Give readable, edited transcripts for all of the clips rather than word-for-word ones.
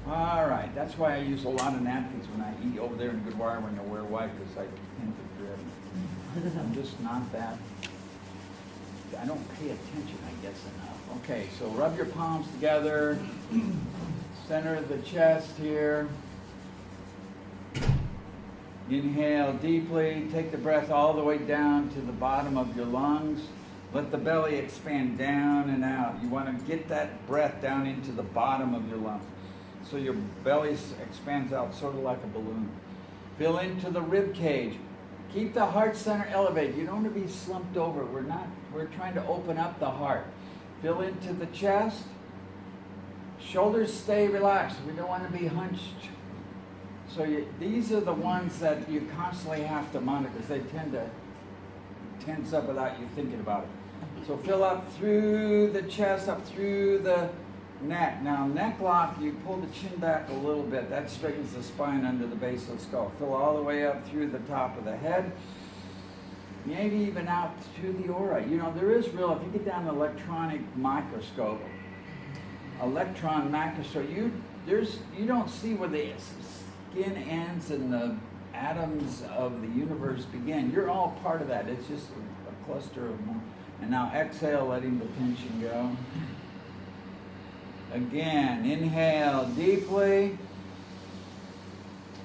All right, that's why I use a lot of napkins when I eat over there in Goodwire when I wear white, because I tend to drip. I'm just not that, I don't pay attention, I guess, enough. Okay, so rub your palms together, center of the chest here. Inhale deeply, take the breath all the way down to the bottom of your lungs. Let the belly expand down and out. You want to get that breath down into the bottom of your lungs. So your belly expands out sort of like a balloon. Fill into the rib cage. Keep the heart center elevated. You don't want to be slumped over. We're trying to open up the heart. Fill into the chest. Shoulders stay relaxed. We don't want to be hunched. So these are the ones that you constantly have to monitor because they tend to tense up without you thinking about it. So fill up through the chest, up through the neck. Now neck lock, you pull the chin back a little bit. That straightens the spine under the base of the skull. Fill all the way up through the top of the head. Maybe even out through the aura. You know, there is if you get down an electron microscope, you don't see where the skin ends and the atoms of the universe begin. You're all part of that. It's just a cluster of them. And now exhale, letting the tension go. Again, inhale deeply.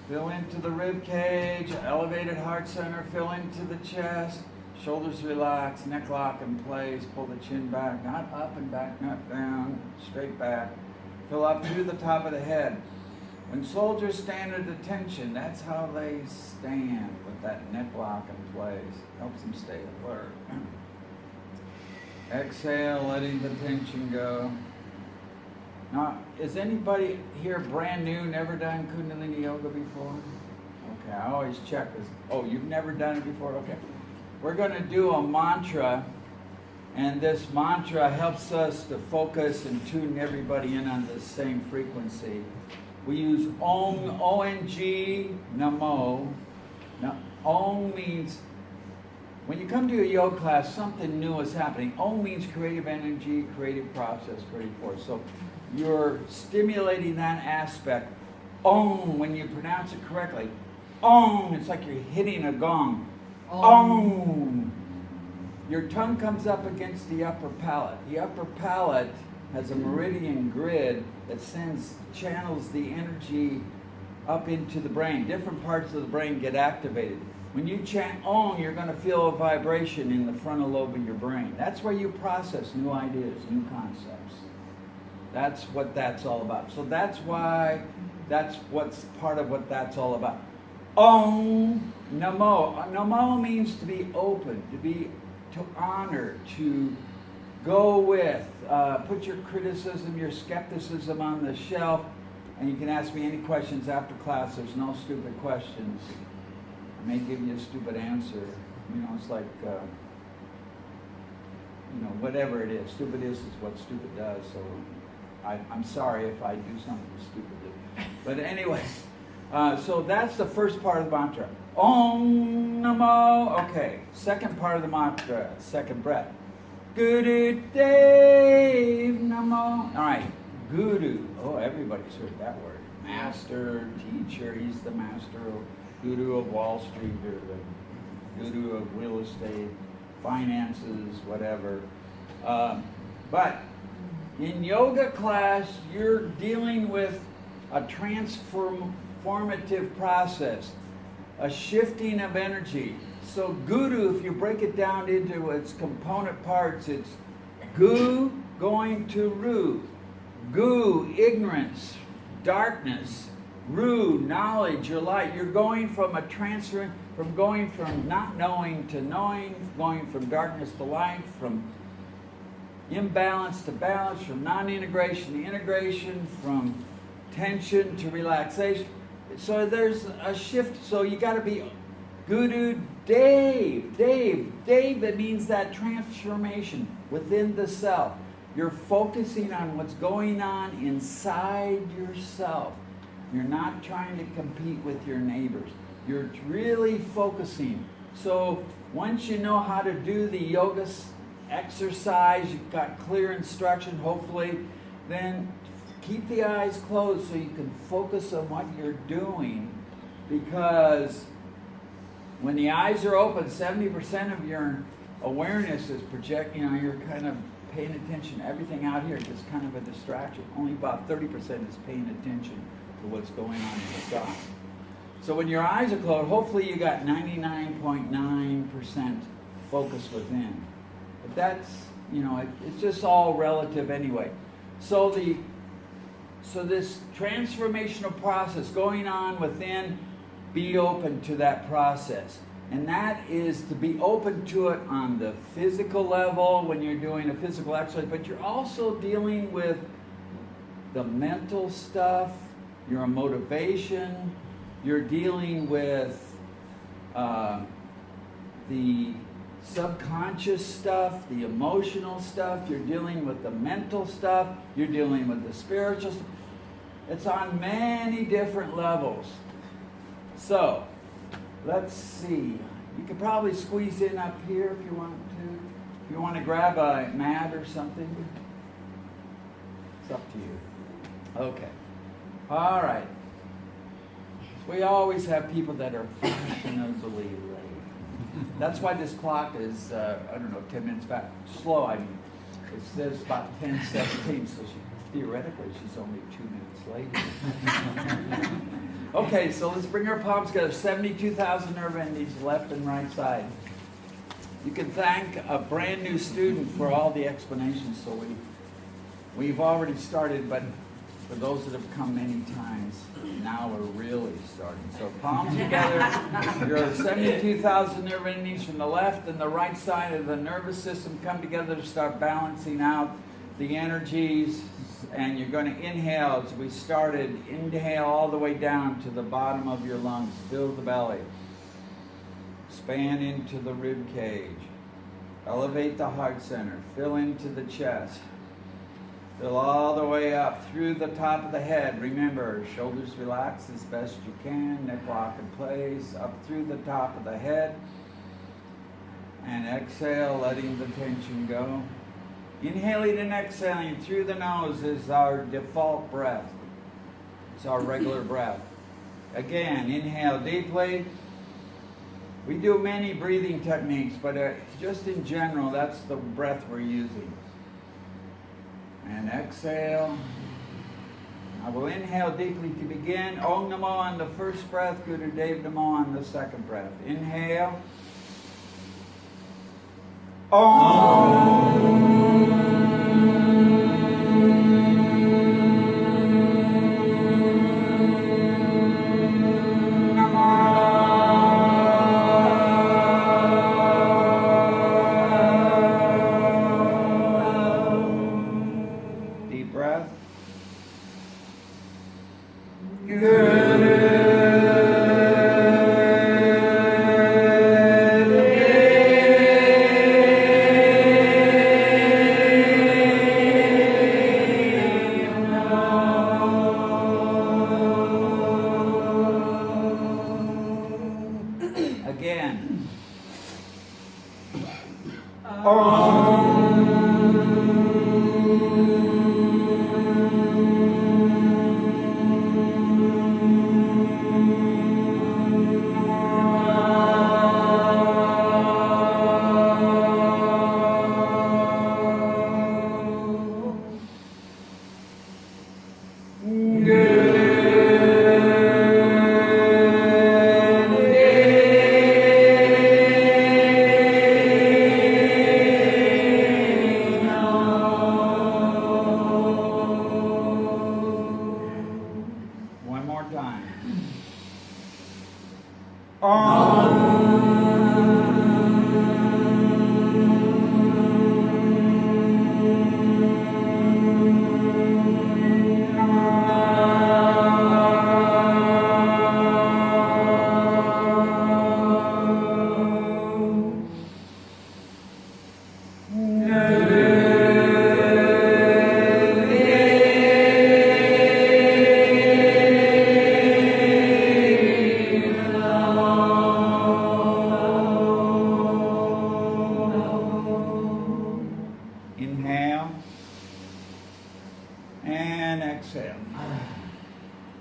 Fill into the rib cage, elevated heart center, fill into the chest. Shoulders relax, neck lock in place, pull the chin back, not up and back, not down, straight back. Fill up through the top of the head. When soldiers stand at attention, that's how they stand, with that neck lock in place. Helps them stay alert. Exhale, letting the tension go. Now, is anybody here brand new, never done Kundalini Yoga before? Okay, I always check this. Oh, you've never done it before? Okay. We're going to do a mantra, and this mantra helps us to focus and tune everybody in on the same frequency. We use Ong, O-N-G, Namo. Now, Ong means, when you come to a yoga class, something new is happening. Ong means creative energy, creative process, creative force. So you're stimulating that aspect. Ong, when you pronounce it correctly. Ong, it's like you're hitting a gong. Ong. Your tongue comes up against the upper palate. The upper palate has a meridian grid that channels the energy up into the brain. Different parts of the brain get activated. When you chant Ong, you're going to feel a vibration in the frontal lobe of your brain. That's where you process new ideas, new concepts. That's what that's all about. So that's what's part of what that's all about. Om Namo. Namo means to be open, to honor, to go with. Put your criticism, your skepticism on the shelf, and you can ask me any questions after class. There's no stupid questions. I may give you a stupid answer. You know, it's like, whatever it is. Stupid is what stupid does. So I'm sorry if I do something stupid. But anyway, so that's the first part of the mantra. Om Namo. Okay, second part of the mantra, second breath. Guru Dev Namo. All right, Guru. Oh, everybody's heard that word. Master, teacher. He's the master, guru of Wall Street, or the guru of real estate, finances, whatever. But in yoga class, you're dealing with a transformative process, a shifting of energy. So Guru, if you break it down into its component parts, it's Gu going to Ru. Gu, ignorance, darkness. Ru, knowledge or light. You're going from going from not knowing to knowing, going from darkness to light, from imbalance to balance, from non-integration to integration, from tension to relaxation. So there's a shift. So you got to be Guru Dev. That means that transformation within the self. You're focusing on what's going on inside yourself. You're not trying to compete with your neighbors. You're really focusing. So once you know how to do the yoga exercise, you've got clear instruction, hopefully, then keep the eyes closed so you can focus on what you're doing, because when the eyes are open, 70% of your awareness is you're kind of paying attention to everything out here. It's kind of a distraction. Only about 30% is paying attention to what's going on inside. So when your eyes are closed, hopefully you got 99.9% focus within. But that's, it's just all relative anyway. So this transformational process going on within, be open to that process. And that is to be open to it on the physical level when you're doing a physical exercise, but you're also dealing with the mental stuff, your motivation, you're dealing with the subconscious stuff, the emotional stuff, you're dealing with the mental stuff, you're dealing with the spiritual stuff. It's on many different levels. So, let's see. You could probably squeeze in up here if you want to. If you want to grab a mat or something, it's up to you. Okay. All right. We always have people that are fashionably late. That's why this clock is, 10 minutes back. Slow, I mean. It says about 10:17, so theoretically she's only 2 minutes late. Okay, so let's bring our palms together. 72,000 nerve endings, left and right side. You can thank a brand new student for all the explanations. So we've already started, but for those that have come many times, now we're really starting. So palms together. Your 72,000 nerve endings from the left and the right side of the nervous system come together to start balancing out the energies. And you're going to inhale as we started. Inhale all the way down to the bottom of your lungs. Fill the belly. Expand into the rib cage. Elevate the heart center. Fill into the chest. Fill all the way up through the top of the head. Remember, shoulders relax as best you can. Neck lock in place. Up through the top of the head. And exhale, letting the tension go. Inhaling and exhaling through the nose is our default breath. It's our regular breath. Again, inhale deeply. We do many breathing techniques, but just in general, that's the breath we're using. And exhale. I will inhale deeply to begin. OngNamo on the first breath, Guru Dev Namo on the second breath. Inhale. Om.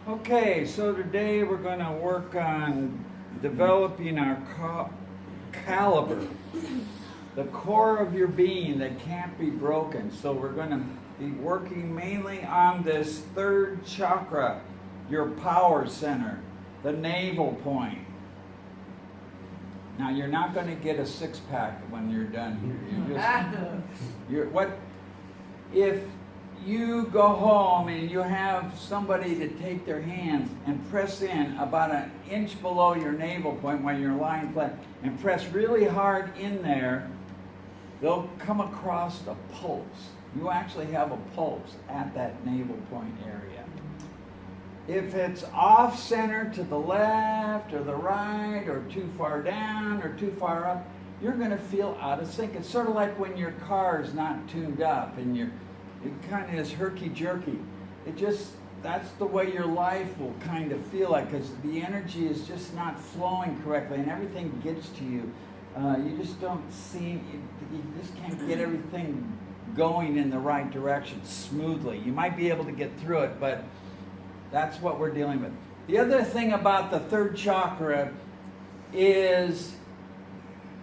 Okay, so today we're going to work on developing our caliber, the core of your being that can't be broken. So we're going to be working mainly on this third chakra, your power center, the navel point. Now you're not going to get a six-pack when you're done here. If you go home and you have somebody to take their hands and press in about an inch below your navel point while you're lying flat and press really hard in there, they'll come across a pulse. You actually have a pulse at that navel point area. If it's off center to the left or the right or too far down or too far up, you're going to feel out of sync. It's sort of like when your car is not tuned up and it kind of is herky-jerky. That's the way your life will kind of feel like, because the energy is just not flowing correctly and everything gets to you. You just can't get everything going in the right direction smoothly. You might be able to get through it, but that's what we're dealing with. The other thing about the third chakra is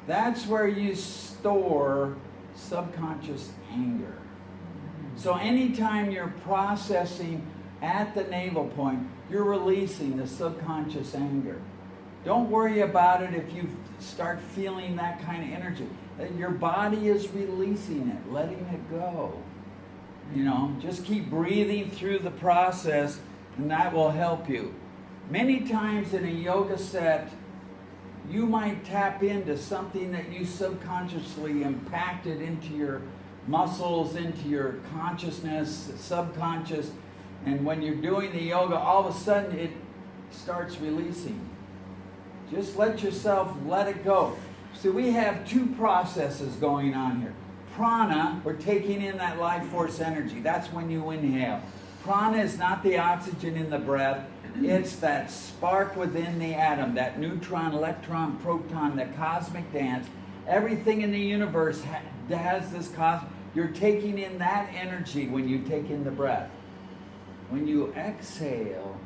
that's where you store subconscious anger. So anytime you're processing at the navel point, you're releasing the subconscious anger. Don't worry about it if you start feeling that kind of energy. Your body is releasing it, letting it go. Just keep breathing through the process, and that will help you. Many times in a yoga set, you might tap into something that you subconsciously impacted into your muscles, into your consciousness, subconscious, and when you're doing the yoga, all of a sudden it starts releasing. Just let yourself let it go. So we have two processes going on here. Prana, we're taking in that life force energy. That's when you inhale. Prana is not the oxygen in the breath. It's that spark within the atom, that neutron, electron, proton, the cosmic dance. Everything in the universe has this cosmic. You're taking in that energy when you take in the breath. When you exhale,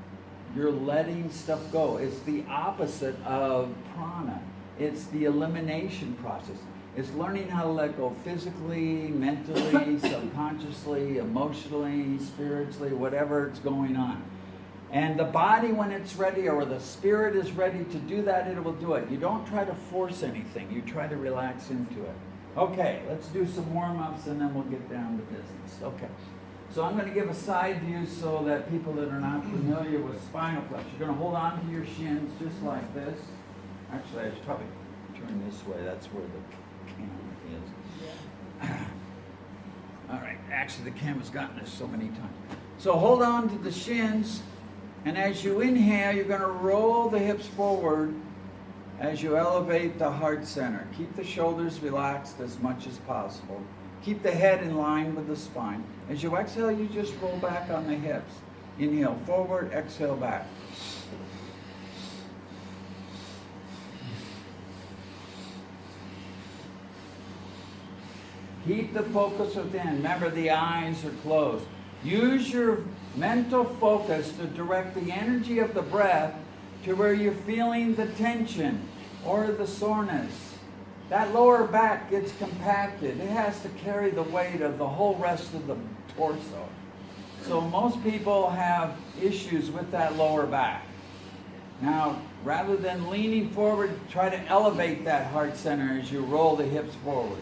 you're letting stuff go. It's the opposite of prana. It's the elimination process. It's learning how to let go physically, mentally, subconsciously, emotionally, spiritually, whatever it's going on. And the body, when it's ready, or the spirit is ready to do that, it will do it. You don't try to force anything. You try to relax into it. Okay, let's do some warm-ups and then we'll get down to business. Okay. So I'm going to give a side view so that people that are not familiar with spinal flex, you're going to hold on to your shins just like this. Actually, I should probably turn this way. That's where the camera is. All right. Actually, the camera's gotten us so many times. So hold on to the shins. And as you inhale, you're going to roll the hips forward as you elevate the heart center. Keep the shoulders relaxed as much as possible. Keep the head in line with the spine. As you exhale, you just roll back on the hips. Inhale forward, exhale back. Keep the focus within. Remember, the eyes are closed. Use your mental focus to direct the energy of the breath to where you're feeling the tension or the soreness. That lower back gets compacted. It has to carry the weight of the whole rest of the torso. So most people have issues with that lower back. Now, rather than leaning forward, try to elevate that heart center as you roll the hips forward.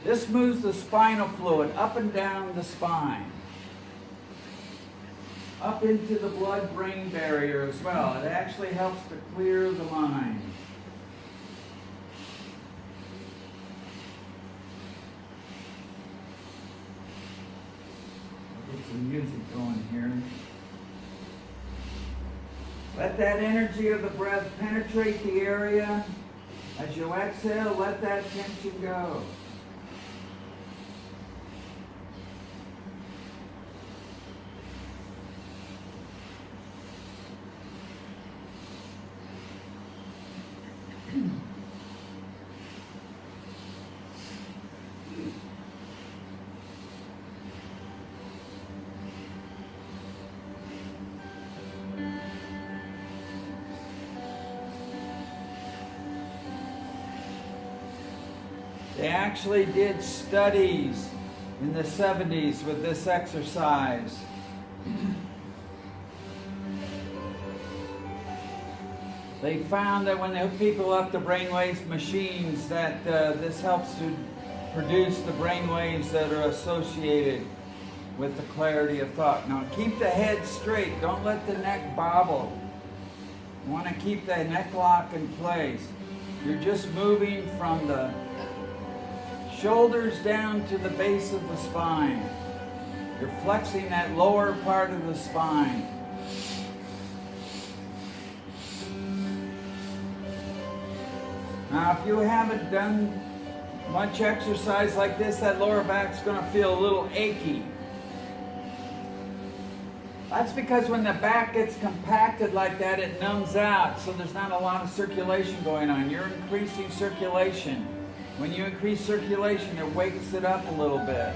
This moves the spinal fluid up and down the spine, up into the blood-brain barrier as well. It actually helps to clear the mind. Get some music going here. Let that energy of the breath penetrate the area. As you exhale, let that tension go. They actually did studies in the 70s with this exercise. They found that when they hook people up to brainwave machines, that this helps to produce the brainwaves that are associated with the clarity of thought. Now keep the head straight. Don't let the neck bobble. You want to keep the neck lock in place. You're just moving from the shoulders down to the base of the spine. You're flexing that lower part of the spine. Now, if you haven't done much exercise like this, that lower back's going to feel a little achy. That's because when the back gets compacted like that, it numbs out, so there's not a lot of circulation going on. You're increasing circulation. When you increase circulation, it wakes it up a little bit.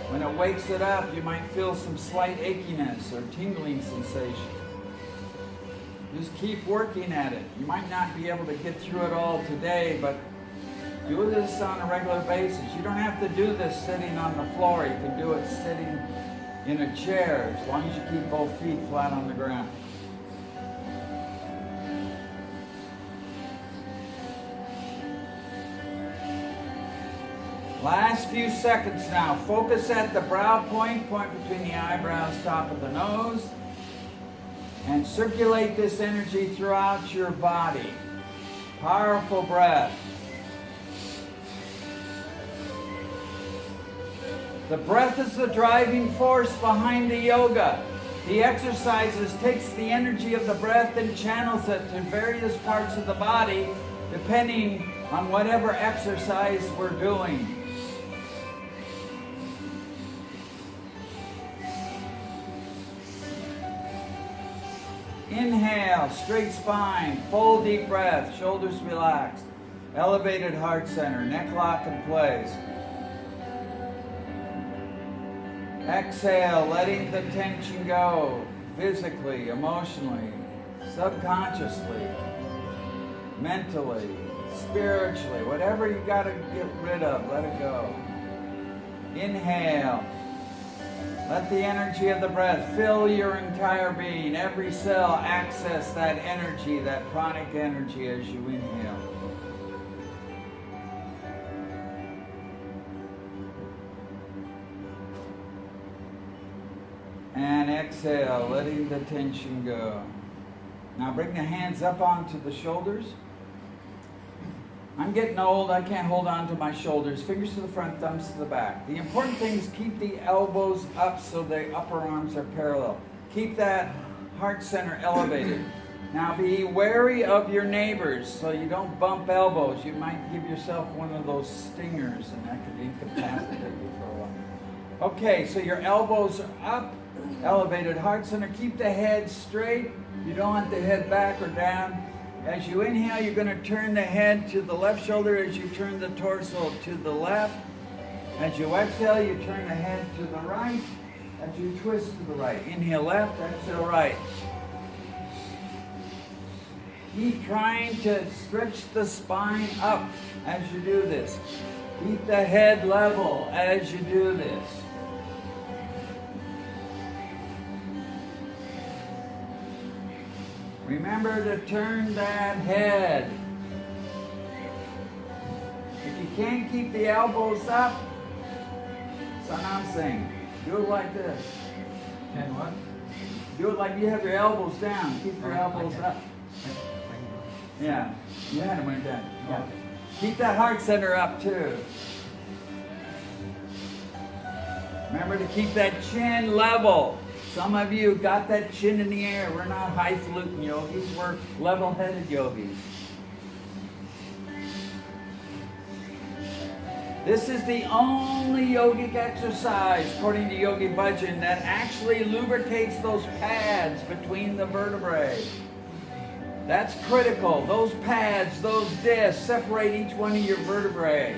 When it wakes it up, you might feel some slight achiness or tingling sensation. Just keep working at it. You might not be able to get through it all today, but do this on a regular basis. You don't have to do this sitting on the floor. You can do it sitting in a chair, as long as you keep both feet flat on the ground. Last few seconds now. Focus at the brow point between the eyebrows, top of the nose, and circulate this energy throughout your body. Powerful breath. The breath is the driving force behind the yoga. The exercises takes the energy of the breath and channels it to various parts of the body, depending on whatever exercise we're doing. Inhale, straight spine, full deep breath, shoulders relaxed, elevated heart center, neck lock in place. Exhale, letting the tension go, physically, emotionally, subconsciously, mentally, spiritually, whatever you got to get rid of, let it go. Inhale. Let the energy of the breath fill your entire being. Every cell access that energy, that pranic energy as you inhale. And exhale, letting the tension go. Now bring the hands up onto the shoulders. I'm getting old, I can't hold on to my shoulders. Fingers to the front, thumbs to the back. The important thing is keep the elbows up so the upper arms are parallel. Keep that heart center elevated. Now be wary of your neighbors so you don't bump elbows. You might give yourself one of those stingers and that could incapacitate you for a while. Okay, so your elbows are up, elevated heart center. Keep the head straight. You don't want the head back or down. As you inhale, you're going to turn the head to the left shoulder as you turn the torso to the left. As you exhale, you turn the head to the right as you twist to the right. Inhale left, exhale right. Keep trying to stretch the spine up as you do this. Keep the head level as you do this. Remember to turn that head. If you can't keep the elbows up, Sanam do it like this. Can what? Do it like you have your elbows down. Keep your elbows up. Yeah, you had them right down. Yeah. Keep that heart center up too. Remember to keep that chin level. Some of you got that chin in the air. We're not highfalutin yogis, we're level-headed yogis. This is the only yogic exercise, according to Yogi Bhajan, that actually lubricates those pads between the vertebrae. That's critical. Those pads, those discs, separate each one of your vertebrae.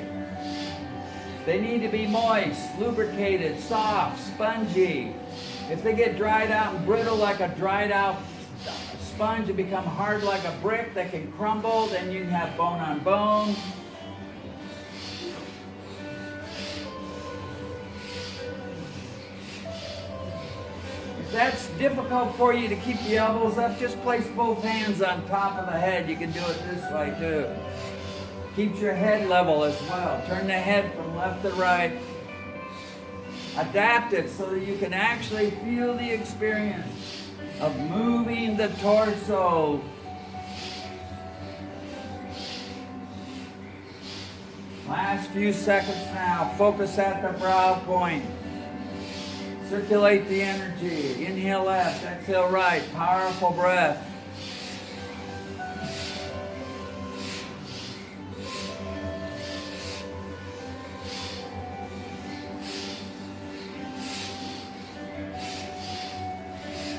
They need to be moist, lubricated, soft, spongy. If they get dried out and brittle like a dried out sponge and become hard like a brick, they can crumble, then you have bone on bone. that's difficult for you to keep the elbows up, just place both hands on top of the head. You can do it this way too. Keep your head level as well. Turn the head from left to right. Adapt it so that you can actually feel the experience of moving the torso. Last few seconds now. Focus at the brow point. Circulate the energy. Inhale left, exhale right. Powerful breath.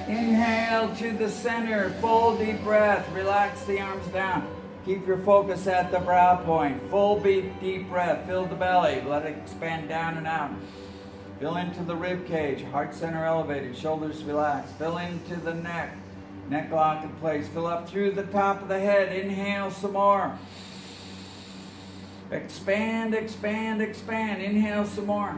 Inhale to the center. Full deep breath. Relax the arms down. Keep your focus at the brow point. Full deep breath. Fill the belly. Let it expand down and out. Fill into the rib cage. Heart center elevated. Shoulders relaxed. Fill into the neck. Neck locked in place. Fill up through the top of the head. Inhale some more. Expand, expand, expand. Inhale some more.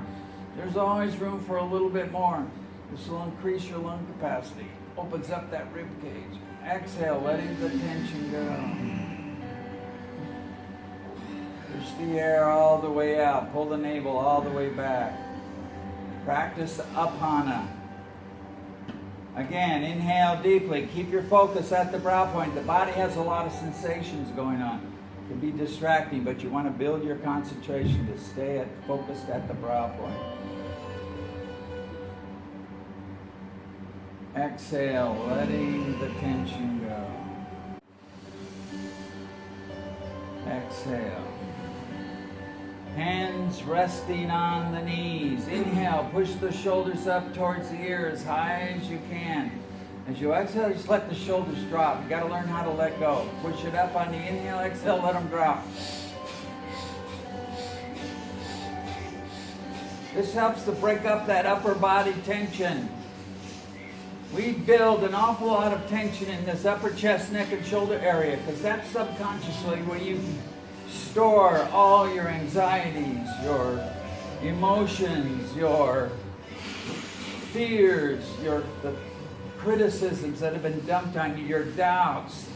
There's always room for a little bit more. This will increase your lung capacity. Opens up that rib cage. Exhale, letting the tension go. Push the air all the way out. Pull the navel all the way back. Practice Apana. Again, inhale deeply. Keep your focus at the brow point. The body has a lot of sensations going on. It can be distracting, but you want to build your concentration to stay focused at the brow point. Exhale, letting the tension go. Exhale. Hands resting on the knees. Inhale, push the shoulders up towards the ear as high as you can. As you exhale, just let the shoulders drop. You got to learn how to let go. Push it up on the inhale, exhale, let them drop. This helps to break up that upper body tension. We build an awful lot of tension in this upper chest, neck, and shoulder area because that's subconsciously where you store all your anxieties, your emotions, your fears, the criticisms that have been dumped on you, your doubts.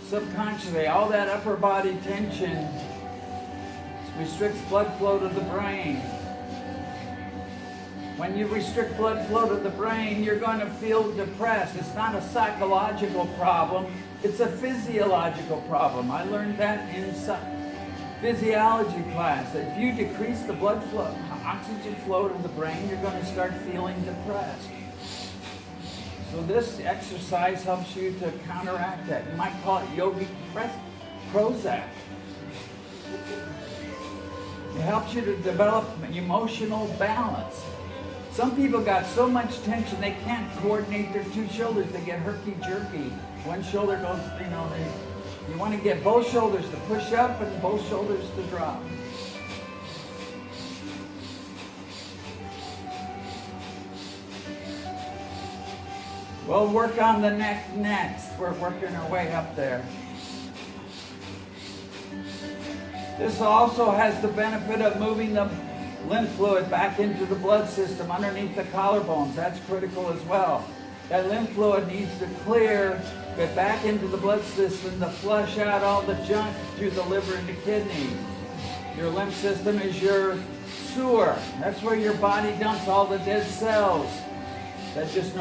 Subconsciously, all that upper body tension restricts blood flow to the brain. When you restrict blood flow to the brain, you're going to feel depressed. It's not a psychological problem, it's a physiological problem. I learned that in physiology class. If you decrease the blood flow, oxygen flow to the brain, you're going to start feeling depressed. So this exercise helps you to counteract that. You might call it yogic Prozac. It helps you to develop emotional balance. Some people got so much tension they can't coordinate their two shoulders. They get herky-jerky. One shoulder goes, you want to get both shoulders to push up and both shoulders to drop. We'll work on the neck next. We're working our way up there. This also has the benefit of moving the lymph fluid back into the blood system underneath the collarbones. That's critical as well. That lymph fluid needs to clear, get back into the blood system to flush out all the junk through the liver and the kidneys. Your lymph system is your sewer. That's where your body dumps all the dead cells that just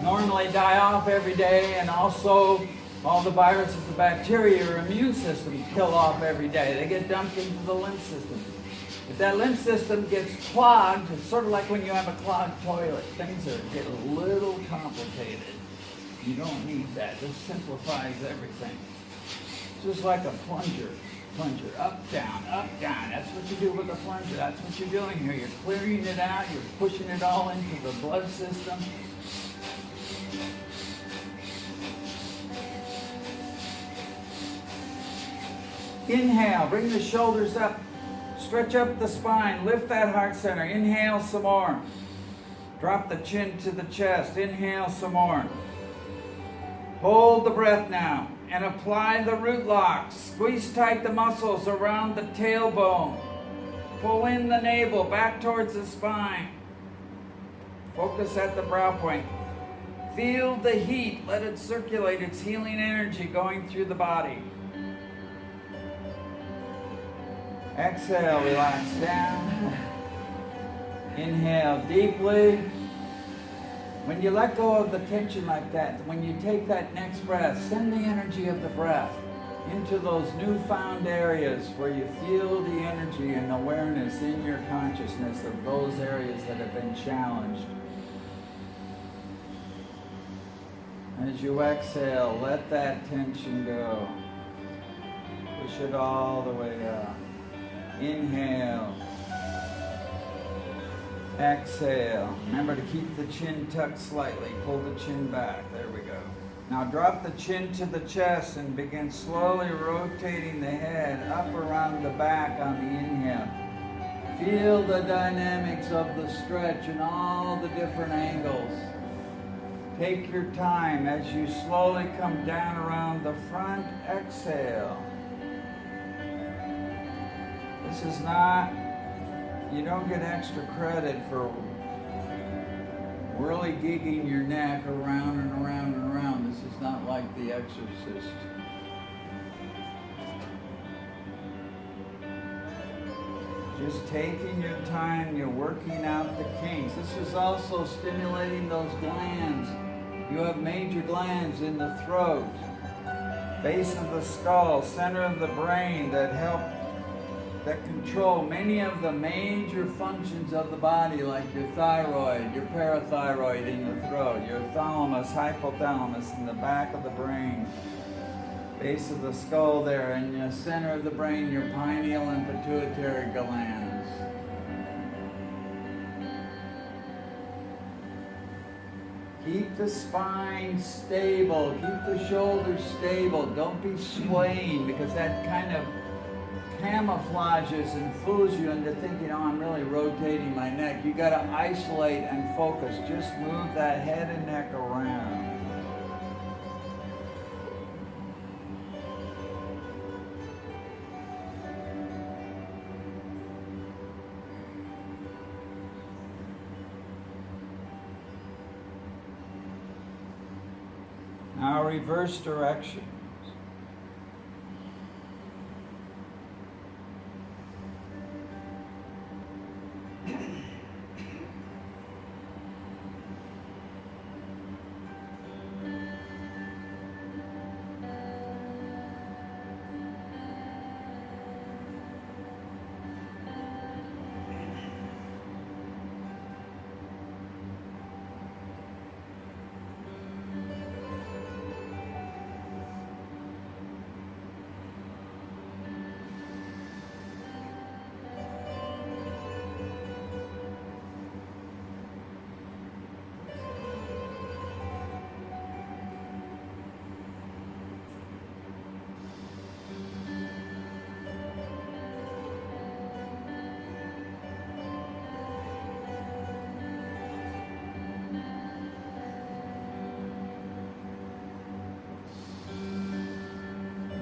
normally die off every day, and also all the viruses and bacteria your immune system kill off every day. They get dumped into the lymph system. If that lymph system gets clogged, it's sort of like when you have a clogged toilet. Things get a little complicated. You don't need that. This simplifies everything. It's just like a plunger. Plunger, up, down, up, down. That's what you do with a plunger. That's what you're doing here. You're clearing it out. You're pushing it all into the blood system. Inhale, bring the shoulders up. Stretch up the spine, lift that heart center. Inhale some more. Drop the chin to the chest. Inhale some more. Hold the breath now and apply the root locks. Squeeze tight the muscles around the tailbone. Pull in the navel back towards the spine. Focus at the brow point. Feel the heat. Let it circulate. It's healing energy going through the body. Exhale, relax down. Inhale deeply. When you let go of the tension like that, when you take that next breath, send the energy of the breath into those newfound areas where you feel the energy and awareness in your consciousness of those areas that have been challenged. As you exhale, let that tension go. Push it all the way up. Inhale. Exhale. Remember to keep the chin tucked slightly. Pull the chin back. There we go. Now drop the chin to the chest and begin slowly rotating the head up around the back on the inhale. Feel the dynamics of the stretch in all the different angles. Take your time as you slowly come down around the front. Exhale. This is not, you don't get extra credit for really gigging your neck around and around and around. This is not like The Exorcist. Just taking your time, you're working out the kinks. This is also stimulating those glands. You have major glands in the throat, base of the skull, center of the brain that control many of the major functions of the body, like your thyroid, your parathyroid in the throat, your thalamus, hypothalamus in the back of the brain, base of the skull there, and the center of the brain, your pineal and pituitary glands. Keep the spine stable, keep the shoulders stable, don't be swaying, because that kind of camouflages and fools you into thinking, oh, I'm really rotating my neck. You got to isolate and focus. Just move that head and neck around. Now reverse direction.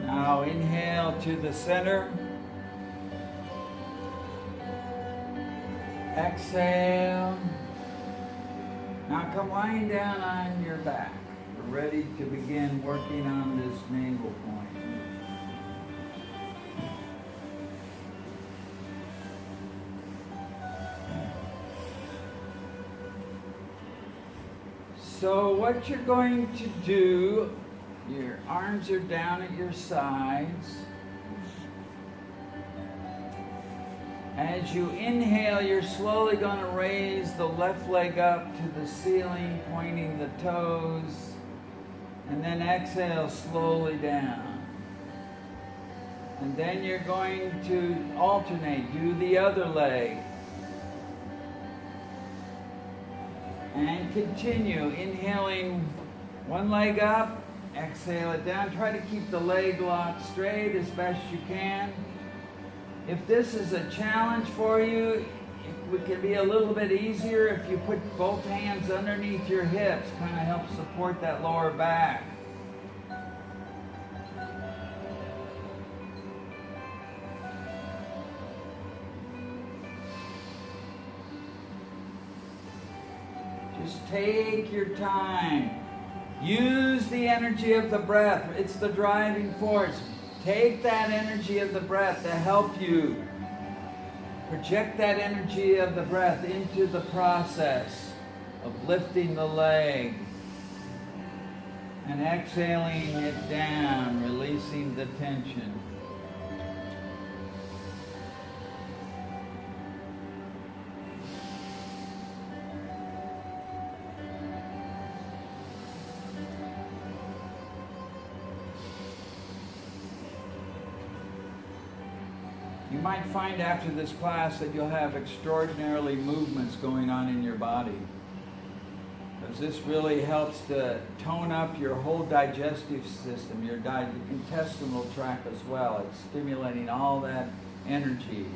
Now inhale to the center. Exhale. Now come lying down on your back. We're ready to begin working on this navel point. So what you're going to do, your arms are down at your sides. As you inhale, you're slowly going to raise the left leg up to the ceiling, pointing the toes. And then exhale slowly down. And then you're going to alternate, do the other leg. And continue, inhaling one leg up, exhale it down. Try to keep the leg locked straight as best you can. If this is a challenge for you, it can be a little bit easier if you put both hands underneath your hips, kind of help support that lower back. Just take your time. Use the energy of the breath. It's the driving force. Take that energy of the breath to help you. Project that energy of the breath into the process of lifting the leg and exhaling it down, releasing the tension. You might find after this class that you'll have extraordinarily movements going on in your body. Because this really helps to tone up your whole digestive system, your intestinal tract as well. It's stimulating all that energy.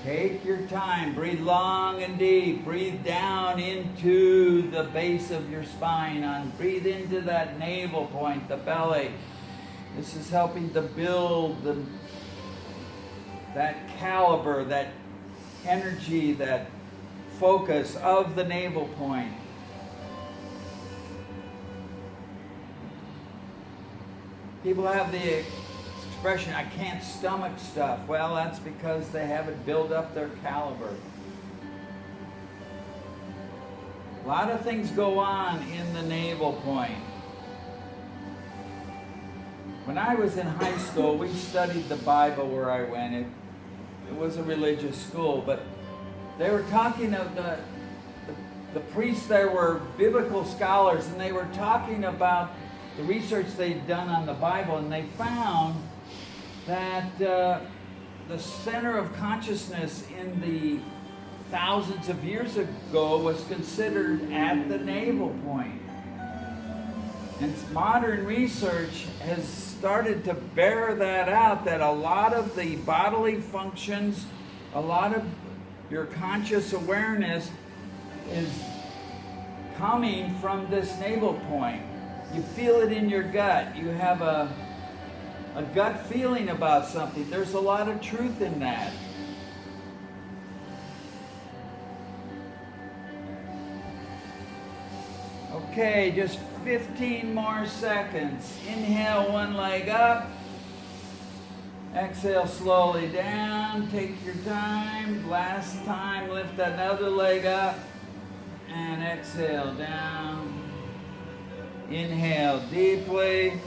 Take your time. Breathe long and deep. Breathe down into the base of your spine. Breathe into that navel point, the belly. This is helping to build that caliber, that energy, that focus of the navel point. People have the expression, I can't stomach stuff. Well, that's because they haven't built up their caliber. A lot of things go on in the navel point. When I was in high school, we studied the Bible where I went. It was a religious school, but they were talking of the priests there were biblical scholars, and they were talking about the research they'd done on the Bible, and they found that the center of consciousness in the thousands of years ago was considered at the navel point. And modern research has started to bear that out, that a lot of the bodily functions, a lot of your conscious awareness is coming from this navel point. You feel it in your gut. You have a gut feeling about something. There's a lot of truth in that. Okay, just 15 more seconds. Inhale, one leg up. Exhale slowly down. Take your time. Last time, lift another leg up. And exhale down. Inhale deeply.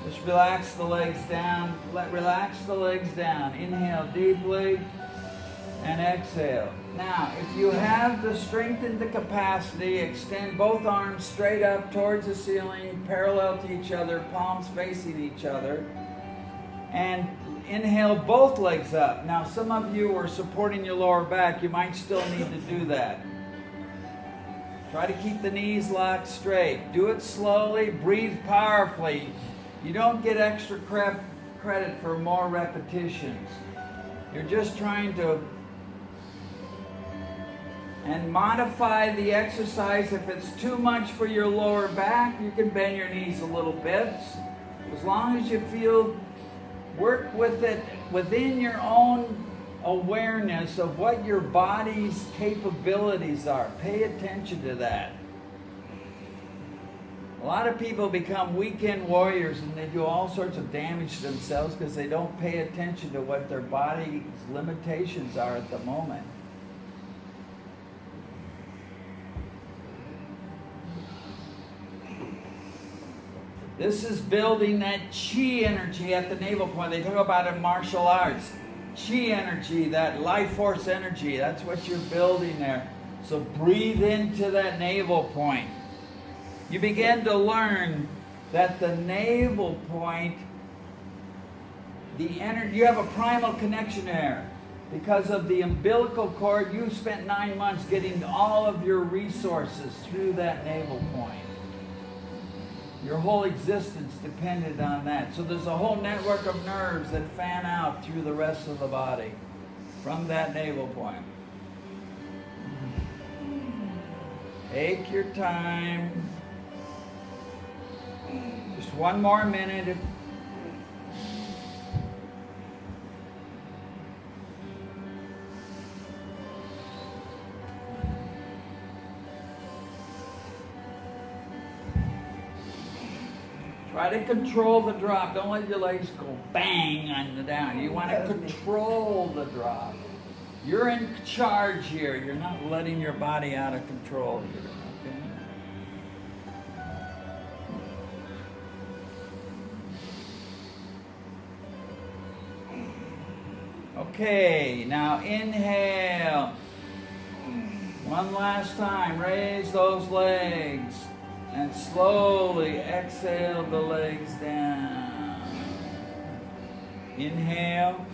Just relax the legs down. Relax the legs down. Inhale deeply and exhale. Now, if you have the strength and the capacity, extend both arms straight up towards the ceiling, parallel to each other, palms facing each other. And inhale both legs up. Now, some of you are supporting your lower back. You might still need to do that. Try to keep the knees locked straight. Do it slowly. Breathe powerfully. You don't get extra credit for more repetitions. You're just trying to modify the exercise. If it's too much for your lower back, you can bend your knees a little bit. As long as you feel, work with it within your own awareness of what your body's capabilities are. Pay attention to that. A lot of people become weekend warriors and they do all sorts of damage to themselves because they don't pay attention to what their body's limitations are at the moment. This is building that chi energy at the navel point. They talk about it in martial arts. Chi energy, that life force energy, that's what you're building there. So breathe into that navel point. You begin to learn that the navel point, the energy, you have a primal connection there. Because of the umbilical cord, you spent 9 months getting all of your resources through that navel point. Your whole existence depended on that. So there's a whole network of nerves that fan out through the rest of the body from that navel point. Take your time. Just one more minute. to control the drop. Don't let your legs go bang on the down. You want to control the drop. You're in charge here. You're not letting your body out of control here. Okay, now inhale. One last time, raise those legs and slowly exhale the legs down. Inhale,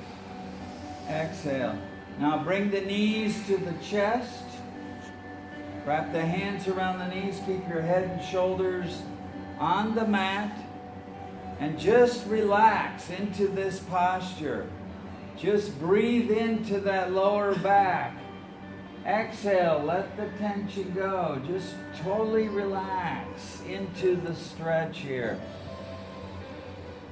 exhale. Now bring the knees to the chest. Wrap the hands around the knees. Keep your head and shoulders on the mat. And just relax into this posture. Just breathe into that lower back. Exhale, let the tension go. Just totally relax into the stretch here.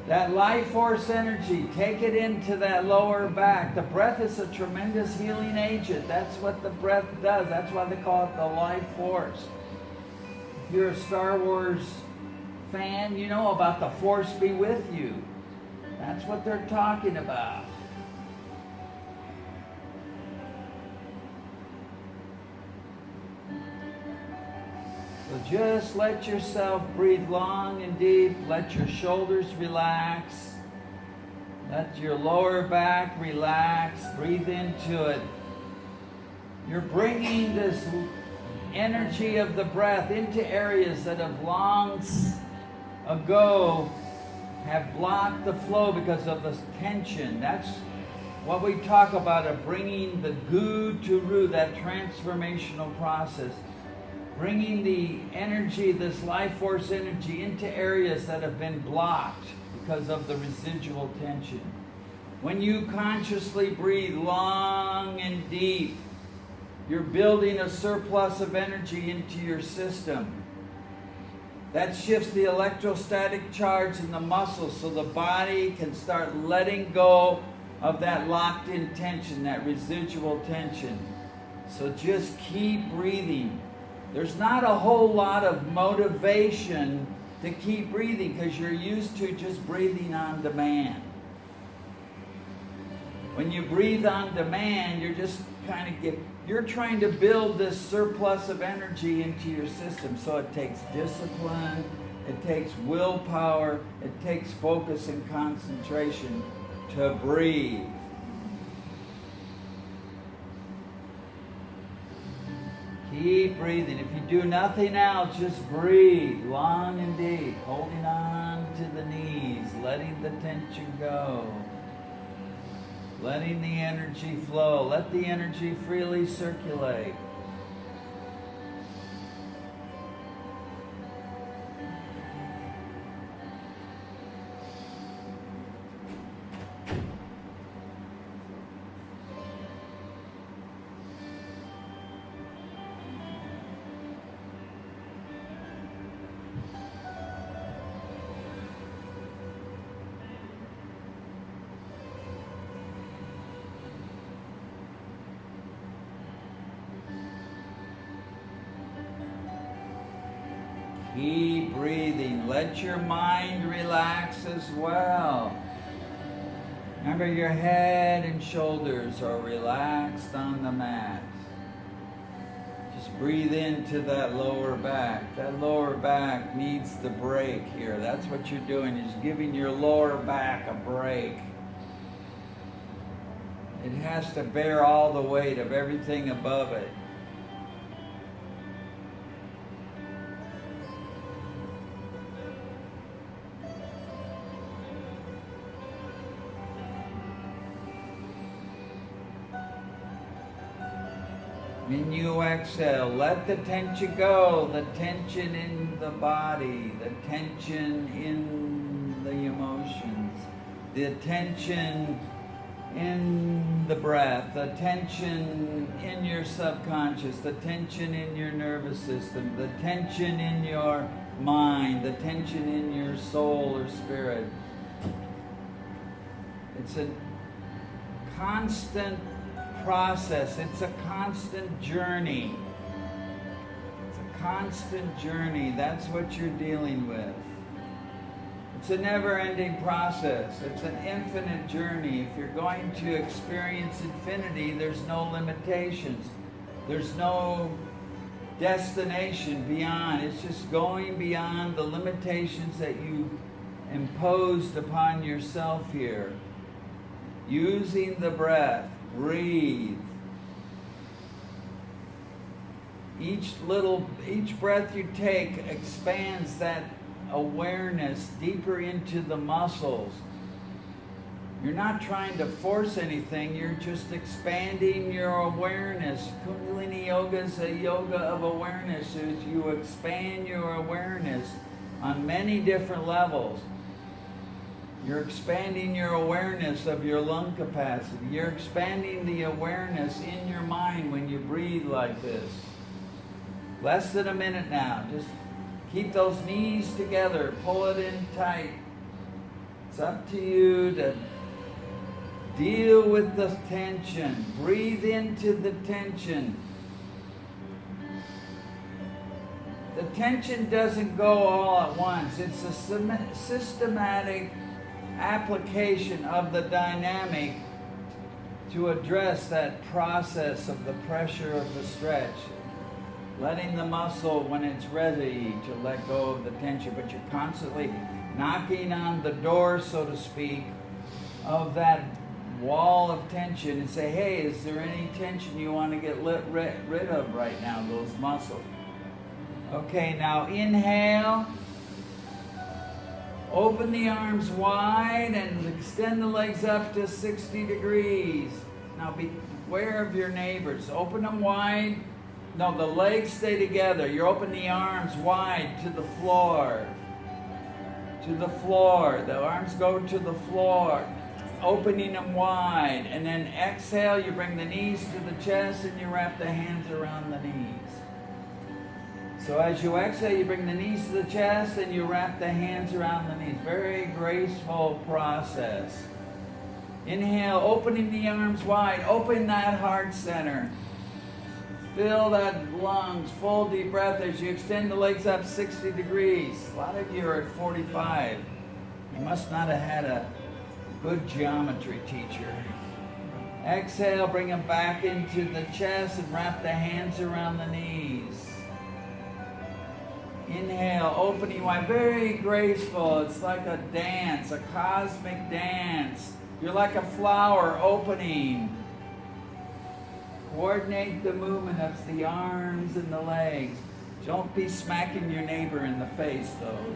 That life force energy, take it into that lower back. The breath is a tremendous healing agent. That's what the breath does. That's why they call it the life force. If you're a Star Wars fan, you know about the force be with you. That's what they're talking about. So just let yourself breathe long and deep. Let your shoulders relax. Let your lower back relax. Breathe into it. You're bringing this energy of the breath into areas that have long ago have blocked the flow because of the tension. That's what we talk about, of bringing the gu to ru, that transformational process. Bringing the energy, this life force energy, into areas that have been blocked because of the residual tension. When you consciously breathe long and deep, you're building a surplus of energy into your system. That shifts the electrostatic charge in the muscles so the body can start letting go of that locked in tension, that residual tension. So just keep breathing. There's not a whole lot of motivation to keep breathing because you're used to just breathing on demand. When you breathe on demand, you're just you're trying to build this surplus of energy into your system. So it takes discipline, it takes willpower, it takes focus and concentration to breathe. Keep breathing. If you do nothing else, just breathe long and deep, holding on to the knees, letting the tension go, letting the energy flow. Let the energy freely circulate. Keep breathing. Let your mind relax as well. Remember, your head and shoulders are relaxed on the mat. Just breathe into that lower back. That lower back needs the break here. That's what you're doing, is giving your lower back a break. It has to bear all the weight of everything above it. When you exhale, let the tension go, the tension in the body, the tension in the emotions, the tension in the breath, the tension in your subconscious, the tension in your nervous system, the tension in your mind, the tension in your soul or spirit. It's a constant process. It's a constant journey. It's a constant journey. That's what you're dealing with. It's a never-ending process. It's an infinite journey. If you're going to experience infinity, there's no limitations. There's no destination beyond. It's just going beyond the limitations that you imposed upon yourself here. Using the breath. Breathe. Each breath you take expands that awareness deeper into the muscles. You're not trying to force anything, you're just expanding your awareness. Kundalini yoga is a yoga of awareness. You expand your awareness on many different levels. You're expanding your awareness of your lung capacity. You're expanding the awareness in your mind when you breathe like this. Less than a minute now. Just keep those knees together. Pull it in tight. It's up to you to deal with the tension. Breathe into the tension. The tension doesn't go all at once. It's a systematic application of the dynamic to address that process of the pressure of the stretch. Letting the muscle, when it's ready, to let go of the tension. But you're constantly knocking on the door, so to speak, of that wall of tension and say, hey, is there any tension you want to get rid of right now, those muscles? Okay, now inhale. Open the arms wide and extend the legs up to 60 degrees. Now beware of your neighbors. Open them wide. No, the legs stay together. You open the arms wide to the floor. To the floor. The arms go to the floor. Opening them wide. And then exhale, you bring the knees to the chest and you wrap the hands around the knees. So as you exhale, you bring the knees to the chest and you wrap the hands around the knees. Very graceful process. Inhale, opening the arms wide. Open that heart center. Fill that lungs, full deep breath as you extend the legs up 60 degrees. A lot of you are at 45. You must not have had a good geometry teacher. Exhale, bring them back into the chest and wrap the hands around the knees. Inhale, opening wide, very graceful. It's like a dance, a cosmic dance. You're like a flower opening. Coordinate the movement of the arms and the legs. Don't be smacking your neighbor in the face, though.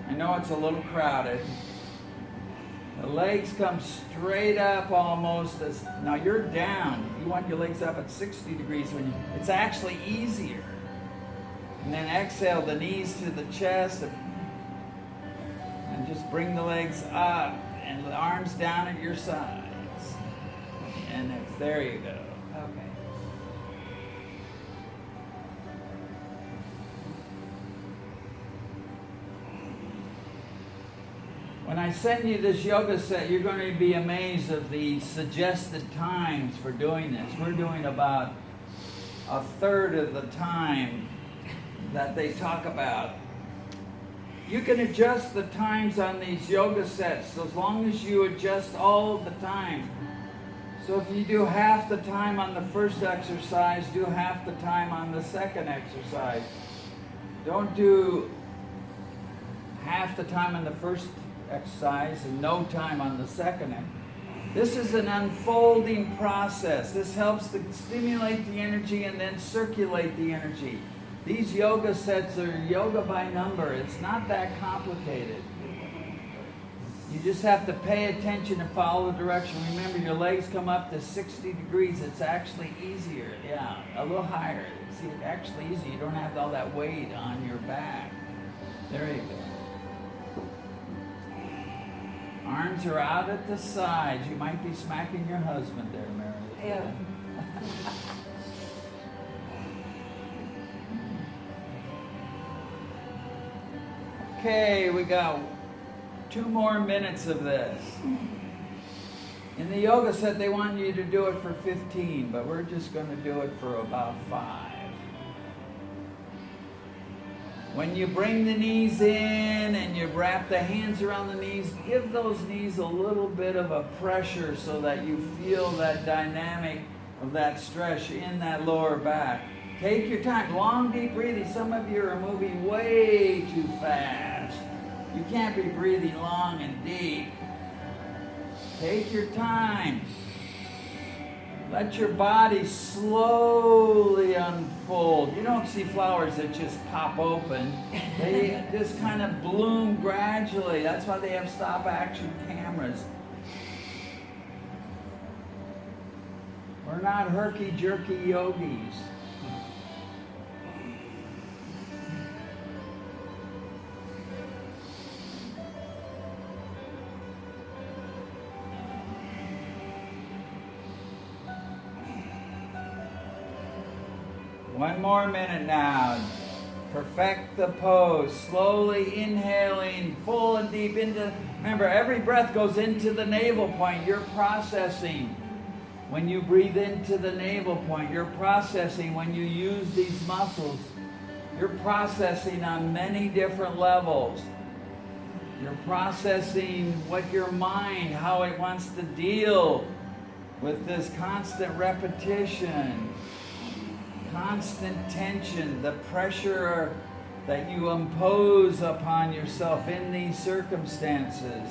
I know it's a little crowded. The legs come straight up almost. Now you're down. You want your legs up at 60 degrees. It's actually easier. And then exhale the knees to the chest and just bring the legs up and the arms down at your sides. And there you go. Okay. When I send you this yoga set, you're going to be amazed of the suggested times for doing this. We're doing about a third of the time that they talk about. You can adjust the times on these yoga sets as long as you adjust all the time. So if you do half the time on the first exercise, do half the time on the second exercise. Don't do half the time on the first exercise and no time on the second. This is an unfolding process. This helps to stimulate the energy and then circulate the energy. These yoga sets are yoga by number. It's not that complicated. You just have to pay attention and follow the direction. Remember, your legs come up to 60 degrees. It's actually easier. Yeah, a little higher. See, it's actually easier. You don't have all that weight on your back. There you go. Arms are out at the sides. You might be smacking your husband there, Meredith. Yeah. Okay, we got 2 more minutes of this. In the yoga set, they want you to do it for 15, but we're just going to do it for about 5. When you bring the knees in and you wrap the hands around the knees, give those knees a little bit of a pressure so that you feel that dynamic of that stretch in that lower back. Take your time. Long, deep breathing. Some of you are moving way too fast. You can't be breathing long and deep. Take your time. Let your body slowly unfold. You don't see flowers that just pop open. They just kind of bloom gradually. That's why they have stop action cameras. We're not herky-jerky yogis. One more minute now. Perfect the pose. Slowly inhaling, full and deep into. Remember, every breath goes into the navel point. You're processing. When you breathe into the navel point, you're processing. When you use these muscles, you're processing on many different levels. You're processing what your mind, how it wants to deal with this constant repetition. Constant tension, the pressure that you impose upon yourself in these circumstances.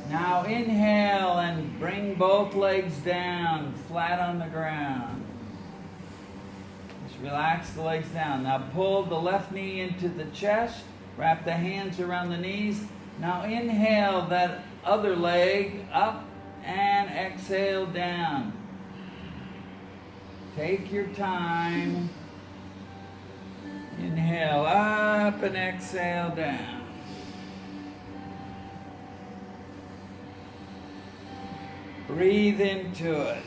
Now inhale and bring both legs down, flat on the ground. Just relax the legs down. Now pull the left knee into the chest. Wrap the hands around the knees. Now inhale that other leg up and exhale down. Take your time. Inhale up and exhale down. Breathe into it.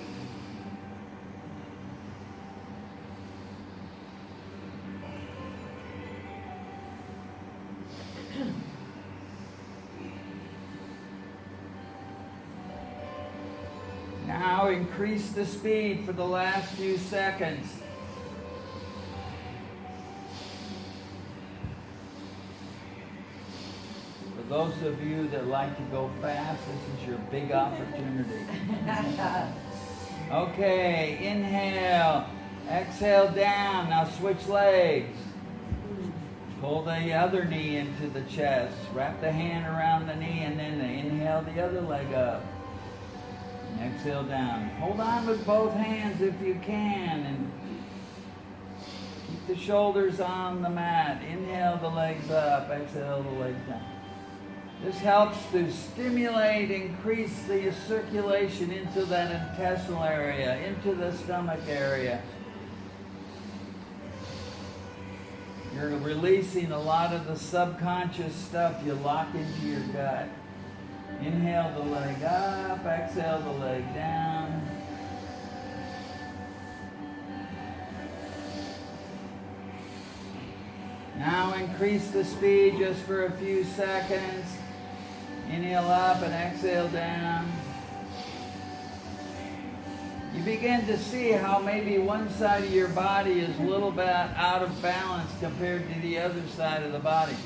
Now increase the speed for the last few seconds. For those of you that like to go fast, this is your big opportunity. Okay, inhale, exhale down. Now switch legs. Pull the other knee into the chest. Wrap the hand around the knee and then inhale the other leg up. Exhale down. Hold on with both hands if you can and keep the shoulders on the mat. Inhale the legs up, exhale the legs down. This helps to stimulate, increase the circulation into that intestinal area, into the stomach area. You're releasing a lot of the subconscious stuff you lock into your gut. Inhale the leg up, exhale the leg down. Now increase the speed just for a few seconds. Inhale up and exhale down. You begin to see how maybe one side of your body is a little bit out of balance compared to the other side of the body.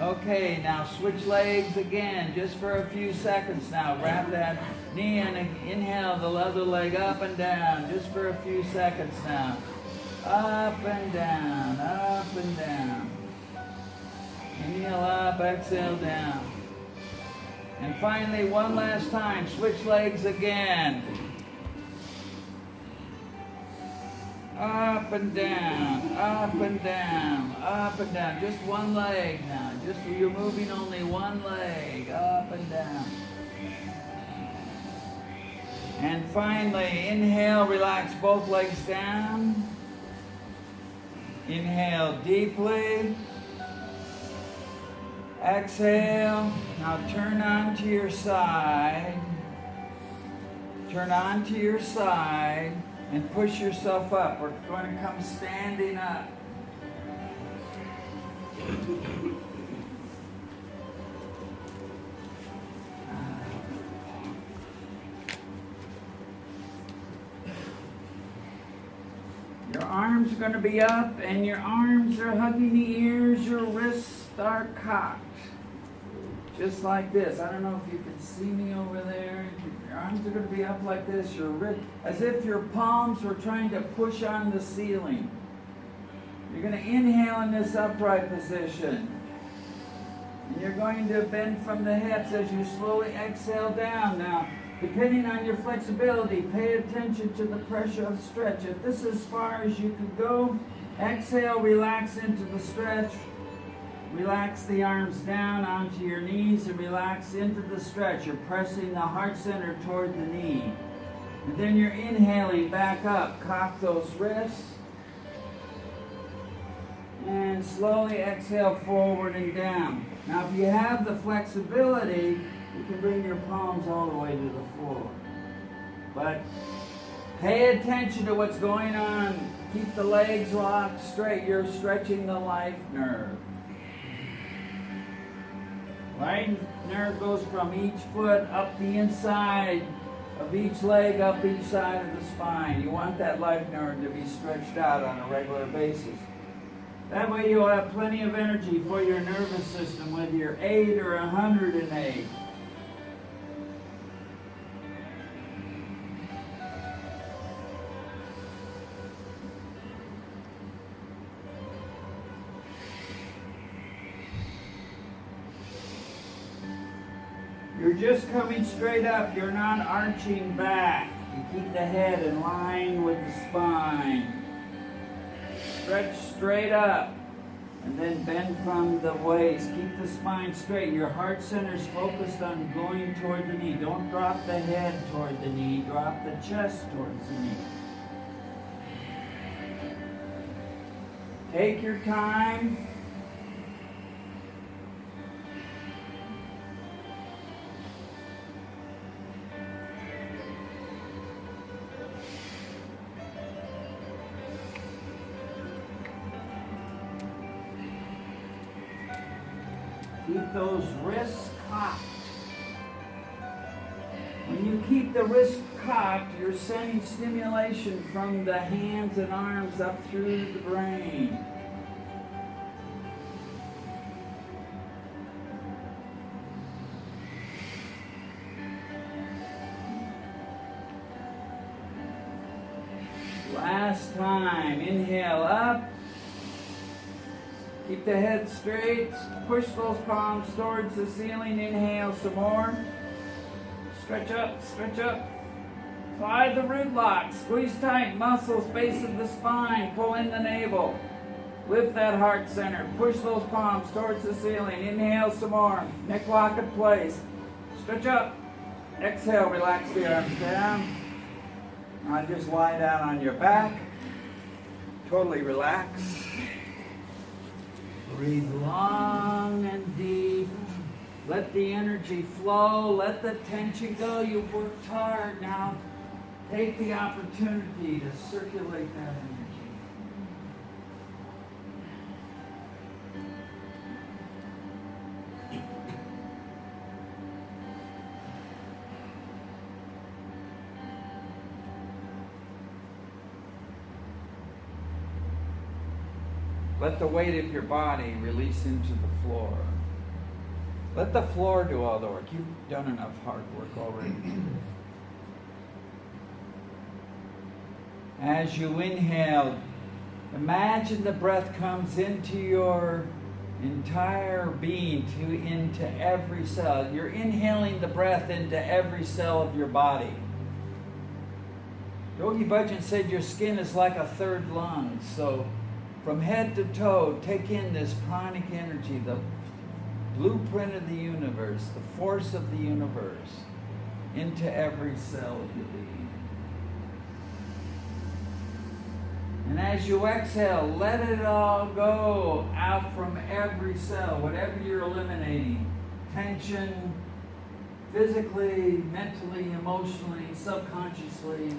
Okay, now switch legs again, just for a few seconds now. Wrap that knee and inhale the other leg up and down, just for a few seconds now. Up and down, up and down. Inhale up, exhale down. And finally, one last time, switch legs again. Up and down, up and down, up and down. Just one leg now. Just you're moving only one leg, up and down. And finally, inhale, relax both legs down. Inhale deeply. Exhale. Now turn on to your side. Turn on to your side. And push yourself up. We're going to come standing up. Your arms are going to be up, and your arms are hugging the ears. Your wrists are cocked. Just like this. I don't know if you can see me over there. Your arms are going to be up like this. Your wrist, as if your palms were trying to push on the ceiling. You're going to inhale in this upright position. And you're going to bend from the hips as you slowly exhale down. Now, depending on your flexibility, pay attention to the pressure of stretch. If this is as far as you can go, exhale, relax into the stretch. Relax the arms down onto your knees and relax into the stretch. You're pressing the heart center toward the knee. And then you're inhaling back up. Cock those wrists. And slowly exhale forward and down. Now if you have the flexibility, you can bring your palms all the way to the floor. But pay attention to what's going on. Keep the legs locked straight. You're stretching the life nerve. Life nerve goes from each foot up the inside of each leg, up each side of the spine. You want that life nerve to be stretched out on a regular basis. That way you'll have plenty of energy for your nervous system, whether you're 8 or 108. You're just coming straight up. You're not arching back. You keep the head in line with the spine. Stretch straight up. And then bend from the waist. Keep the spine straight. Your heart center is focused on going toward the knee. Don't drop the head toward the knee. Drop the chest towards the knee. Take your time. Keep those wrists cocked. When you keep the wrists cocked, you're sending stimulation from the hands and arms up through the brain. Last time. Inhale up. Keep the head straight. Push those palms towards the ceiling. Inhale some more. Stretch up, stretch up. Apply the root lock. Squeeze tight muscles, base of the spine. Pull in the navel. Lift that heart center. Push those palms towards the ceiling. Inhale some more. Neck lock in place. Stretch up. Exhale, relax the arms down. Now just lie down on your back. Totally relax. Breathe long and deep. Let the energy flow. Let the tension go. You've worked hard. Now take the opportunity to circulate that energy. Let the weight of your body release into the floor. Let the floor do all the work. You've done enough hard work already. As you inhale, imagine the breath comes into your entire being, into every cell. You're inhaling the breath into every cell of your body. Yogi Bhajan said your skin is like a third lung, so from head to toe, take in this pranic energy, the blueprint of the universe, the force of the universe, into every cell of your being. And as you exhale, let it all go out from every cell, whatever you're eliminating. Tension, physically, mentally, emotionally, subconsciously.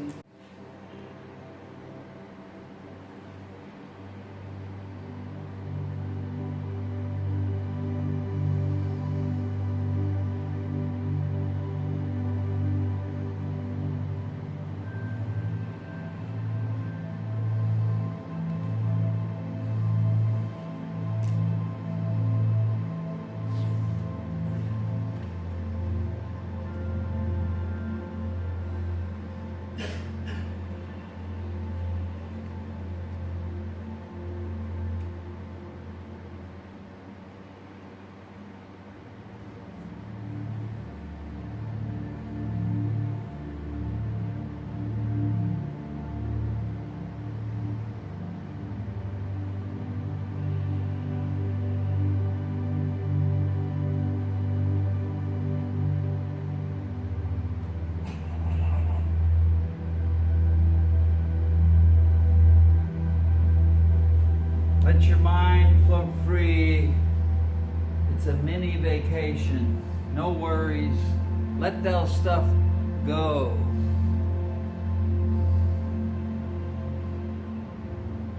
Let your mind float free. It's a mini vacation. No worries. Let that stuff go.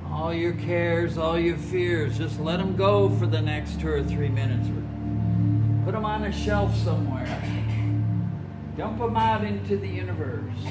All your cares, all your fears, just let them go for the next 2 or 3 minutes. Put them on a shelf somewhere. Dump them out into the universe.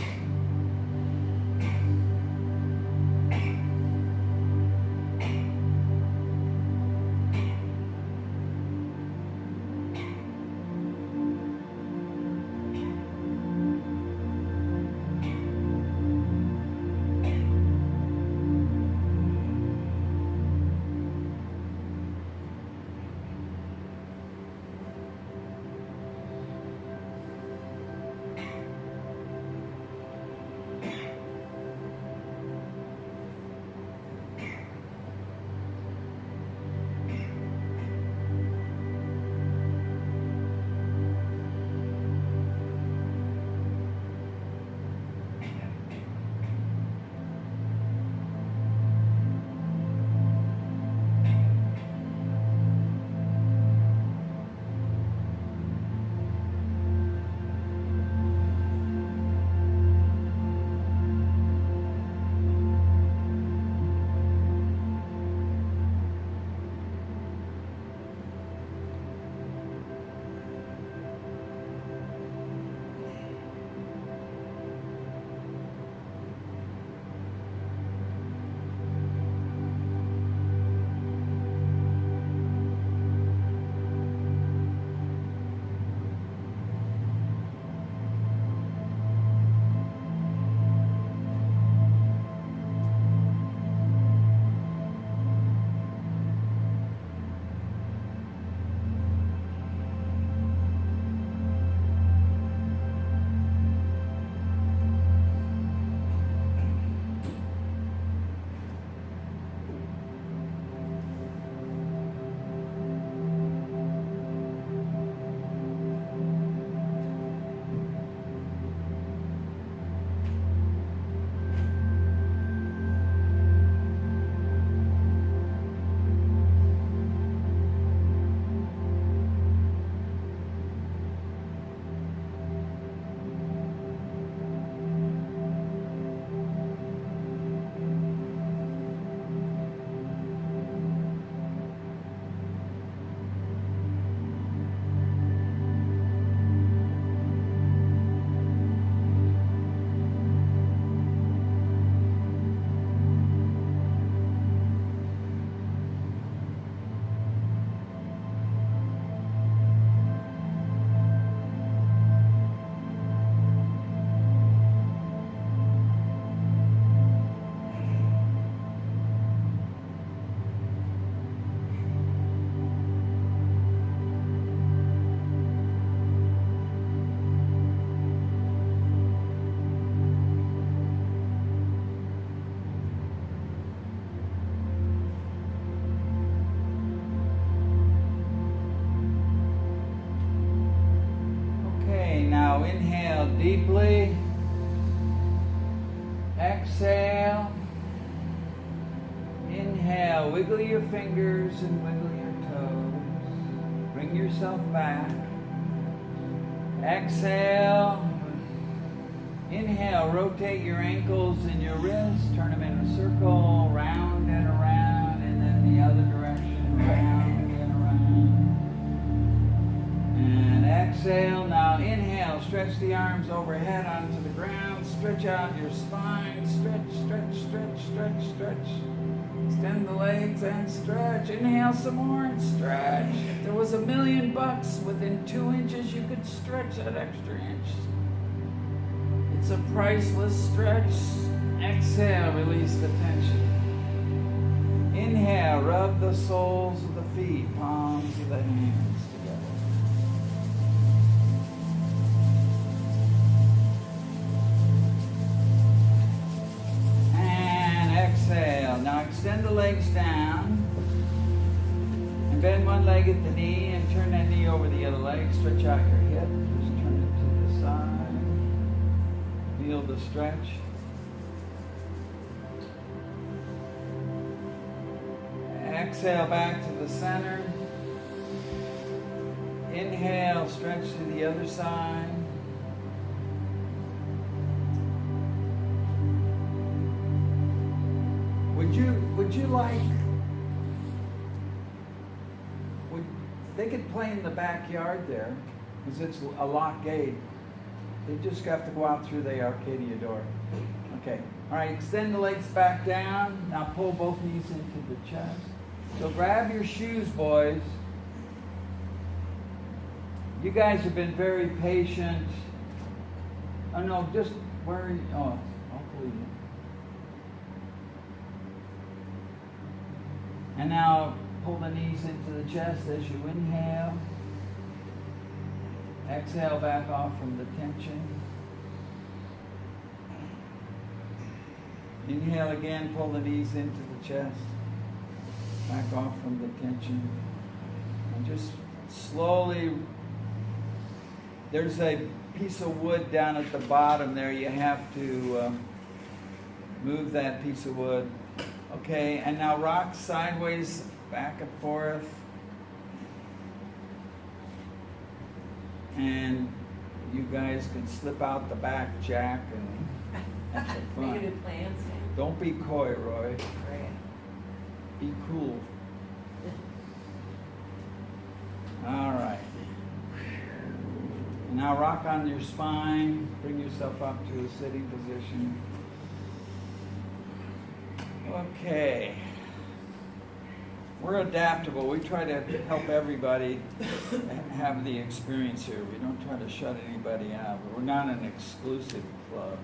Inhale deeply. Exhale. Inhale, wiggle your fingers and wiggle your toes. Bring yourself back. Exhale. Inhale, rotate your ankles and your wrists. Turn them in a circle, round and around, and then the other direction, round and around. And exhale. Now inhale, stretch the arms overhead onto the ground. Stretch out your spine. Stretch, stretch, stretch, stretch, stretch. Extend the legs and stretch. Inhale some more and stretch. If there was $1 million within 2 inches, you could stretch that extra inch. It's a priceless stretch. Exhale, release the tension. Inhale, rub the soles of the feet, palms of the hands together. And exhale. Now extend the legs down. And bend one leg at the knee and turn that knee over the other leg. Stretch out your hip. Just turn it to the side. Feel the stretch. Exhale back to the center. Inhale, stretch to the other side. Would you like, they could play in the backyard there, because it's a locked gate. They just have to go out through the Arcadia door. Okay, all right, extend the legs back down. Now pull both knees into the chest. So grab your shoes, boys. You guys have been very patient. Oh no, just where, oh, I'll pull you. And now pull the knees into the chest as you inhale. Exhale back off from the tension. Inhale again, pull the knees into the chest. Back off from the tension. And just slowly, there's a piece of wood down at the bottom there. You have to move that piece of wood. Okay, and now rock sideways, back and forth. And you guys can slip out the back, Jack, and have some fun. Negative plans. Don't be coy, Roy. Right. Be cool. All right. Now rock on your spine. Bring yourself up to a sitting position. Okay. We're adaptable. We try to help everybody have the experience here. We don't try to shut anybody out. We're not an exclusive club.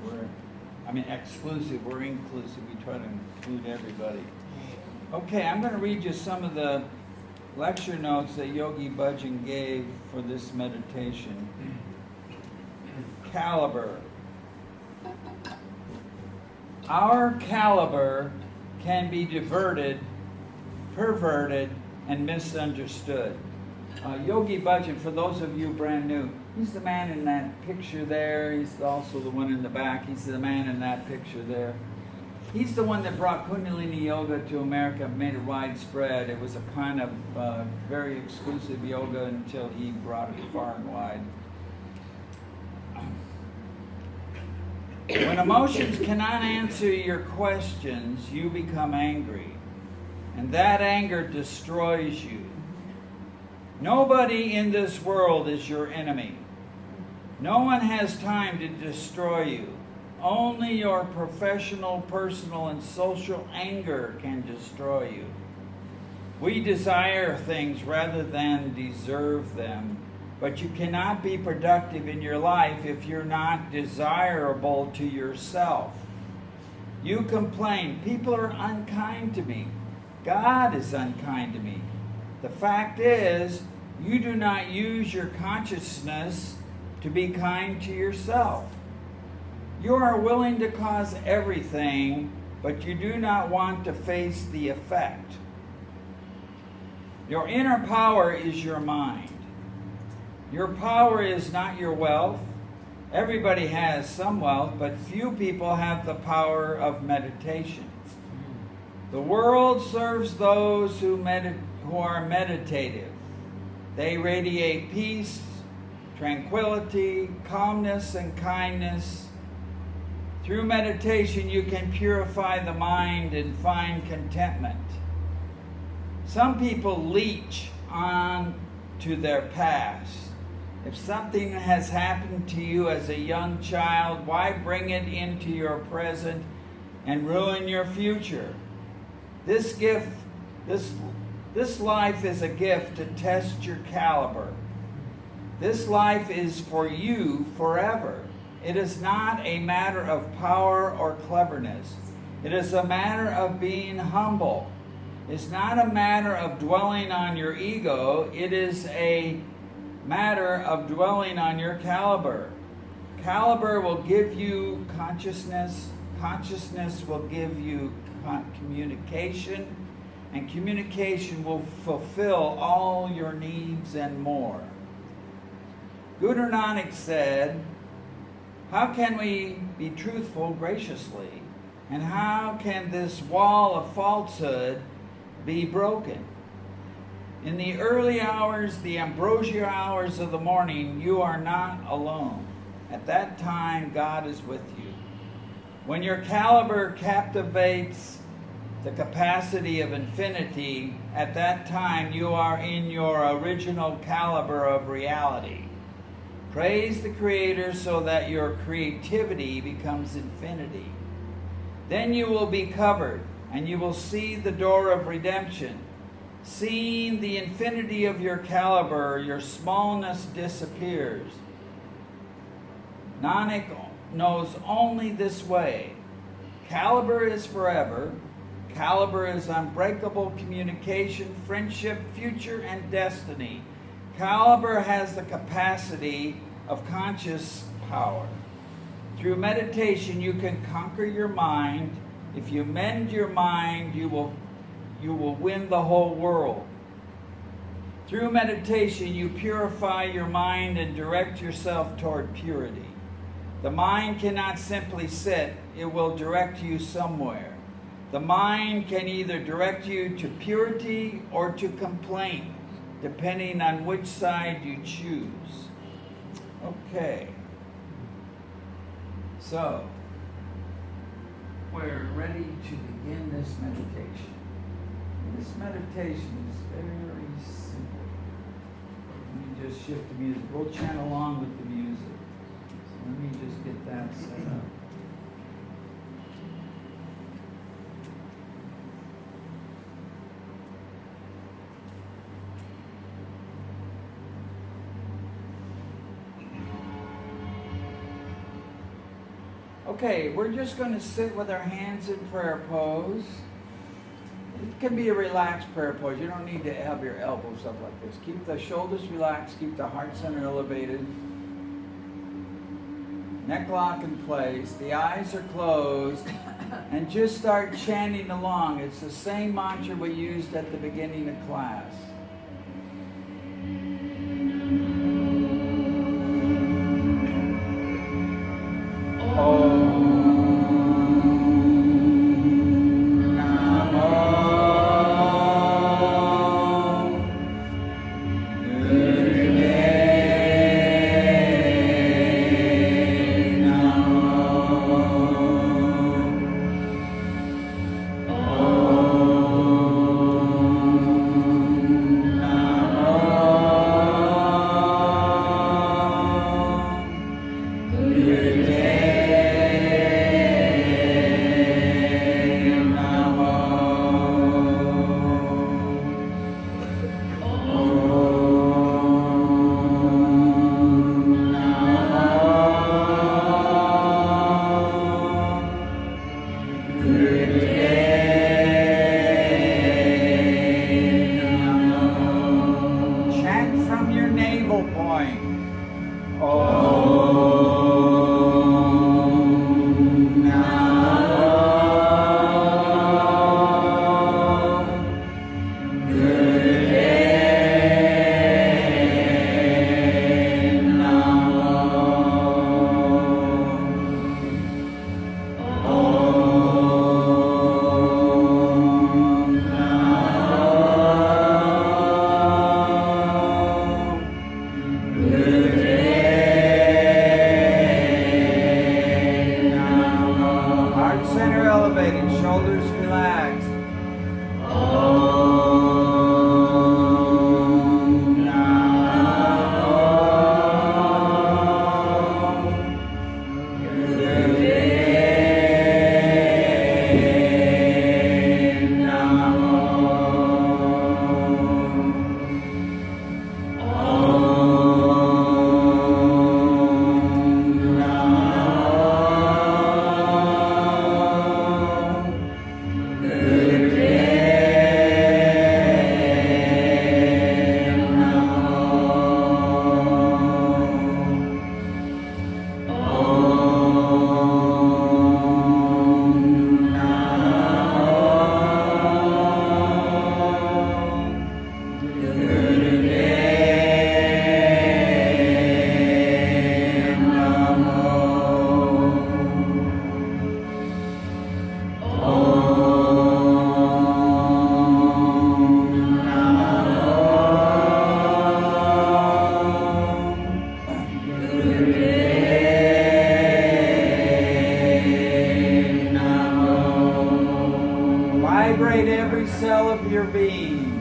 Exclusive. We're inclusive. We try to include everybody. Okay, I'm going to read you some of the lecture notes that Yogi Bhajan gave for this meditation. Caliber. Our caliber can be diverted, perverted, and misunderstood. Yogi Bhajan, for those of you brand new, he's the man in that picture there. He's also the one in the back. He's the man in that picture there. He's the one that brought Kundalini Yoga to America, made it widespread. It was a kind of very exclusive yoga until he brought it far and wide. When emotions cannot answer your questions, you become angry. And that anger destroys you. Nobody in this world is your enemy. No one has time to destroy you. Only your professional, personal, and social anger can destroy you. We desire things rather than deserve them. But you cannot be productive in your life if you're not desirable to yourself. You complain, people are unkind to me. God is unkind to me. The fact is, you do not use your consciousness to be kind to yourself. You are willing to cause everything, but you do not want to face the effect. Your inner power is your mind. Your power is not your wealth. Everybody has some wealth, but few people have the power of meditation. The world serves those who are meditative. They radiate peace, tranquility, calmness, and kindness. Through meditation, you can purify the mind and find contentment. Some people leech on to their past. If something has happened to you as a young child, why bring it into your present and ruin your future? This life is a gift to test your caliber. This life is for you forever. It is not a matter of power or cleverness. It is a matter of being humble. It's not a matter of dwelling on your ego. It is a matter of dwelling on your caliber. Caliber will give you consciousness. Consciousness will give you communication. And communication will fulfill all your needs and more. Guru Nanak said, how can we be truthful graciously? And how can this wall of falsehood be broken. In the early hours, the ambrosial hours of the morning, you are not alone. At that time, God is with you. When your caliber captivates the capacity of infinity, at that time you are in your original caliber of reality. Praise the Creator so that your creativity becomes infinity. Then you will be covered, and you will see the door of redemption. Seeing the infinity of your caliber, your smallness disappears. Nanak knows only this way. Caliber is forever. Caliber is unbreakable communication, friendship, future, and destiny. Caliber has the capacity of conscious power. Through meditation, you can conquer your mind. If you mend your mind, you will win the whole world. Through meditation, you purify your mind and direct yourself toward purity. The mind cannot simply sit, it will direct you somewhere. The mind can either direct you to purity or to complaint, depending on which side you choose. Okay. So, we're ready to begin this meditation. This meditation is very simple. Let me just shift the music. We'll chant along with the music. So let me just get that set up. Okay, we're just going to sit with our hands in prayer pose. It can be a relaxed prayer pose. You don't need to have your elbows up like this. Keep the shoulders relaxed. Keep the heart center elevated. Neck lock in place. The eyes are closed. And just start chanting along. It's the same mantra we used at the beginning of class. Good. Vibrate every cell of your being.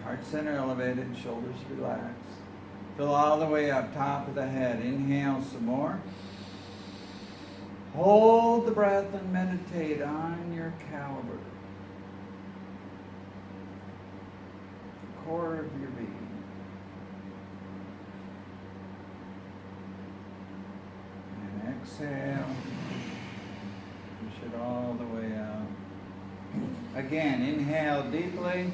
heart center elevated, shoulders relaxed. Fill all the way up, top of the head. Inhale some more. Hold the breath and meditate on your caliber. The core of your being. And exhale. Push it all the way out. Again, inhale deeply.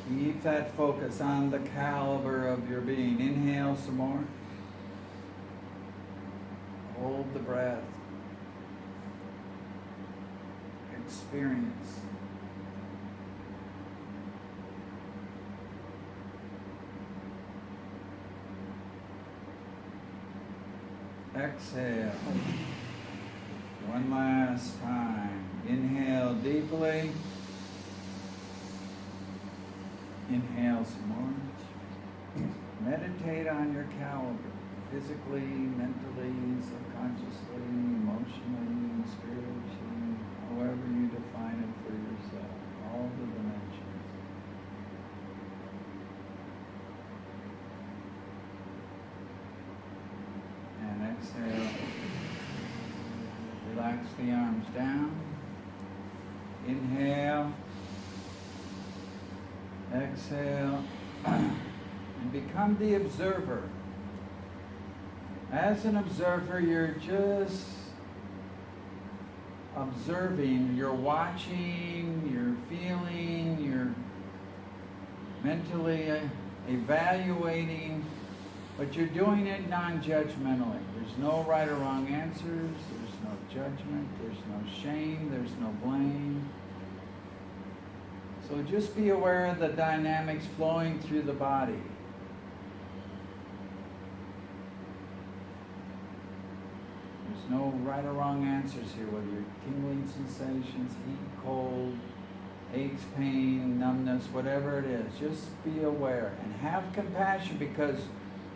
Keep that focus on the caliber of your being. Inhale some more. Hold the breath. Experience. Exhale. One last time. Inhale deeply. Inhale some more. Meditate on your caliber. Physically, mentally, subconsciously, emotionally, spiritually, however you define it for yourself. All the dimensions. And exhale. Relax the arms down. Inhale. Exhale. And become the observer. As an observer, you're just observing, you're watching, you're feeling, you're mentally evaluating, but you're doing it non-judgmentally. There's no right or wrong answers, there's no judgment, there's no shame, there's no blame. So just be aware of the dynamics flowing through the body. There's no right or wrong answers here, whether you're tingling sensations, heat, cold, aches, pain, numbness, whatever it is. Just be aware and have compassion, because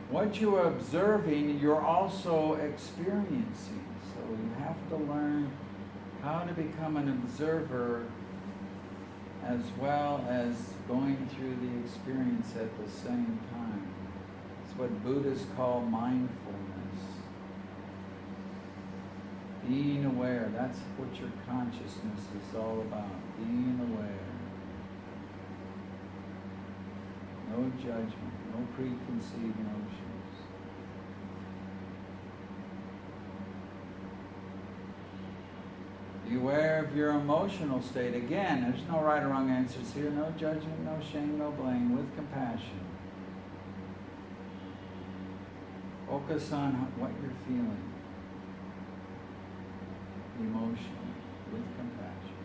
what you are observing, you're also experiencing. So you have to learn how to become an observer as well as going through the experience at the same time. It's what Buddhists call mindfulness. Being aware, that's what your consciousness is all about. Being aware. No judgment, no preconceived notions. Be aware of your emotional state. Again, there's no right or wrong answers here. No judgment, no shame, no blame. With compassion. Focus on what you're feeling. Emotionally, with compassion.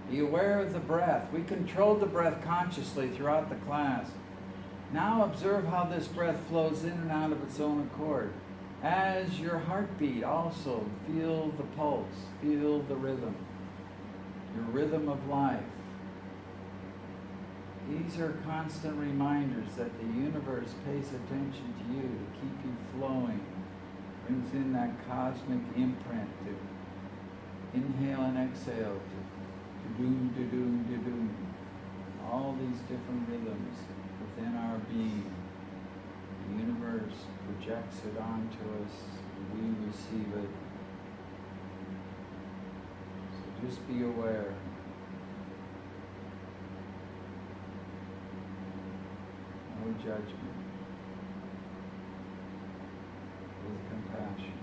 Be aware of the breath. We controlled the breath consciously throughout the class. Now observe how this breath flows in and out of its own accord. As your heartbeat also, feel the pulse, feel the rhythm, your rhythm of life. These are constant reminders that the universe pays attention to you to keep you flowing, brings in that cosmic imprint to inhale and exhale, to doom, doom, doom. All these different rhythms within our being. The universe projects it onto us, we receive it. So just be aware. No judgment. With compassion.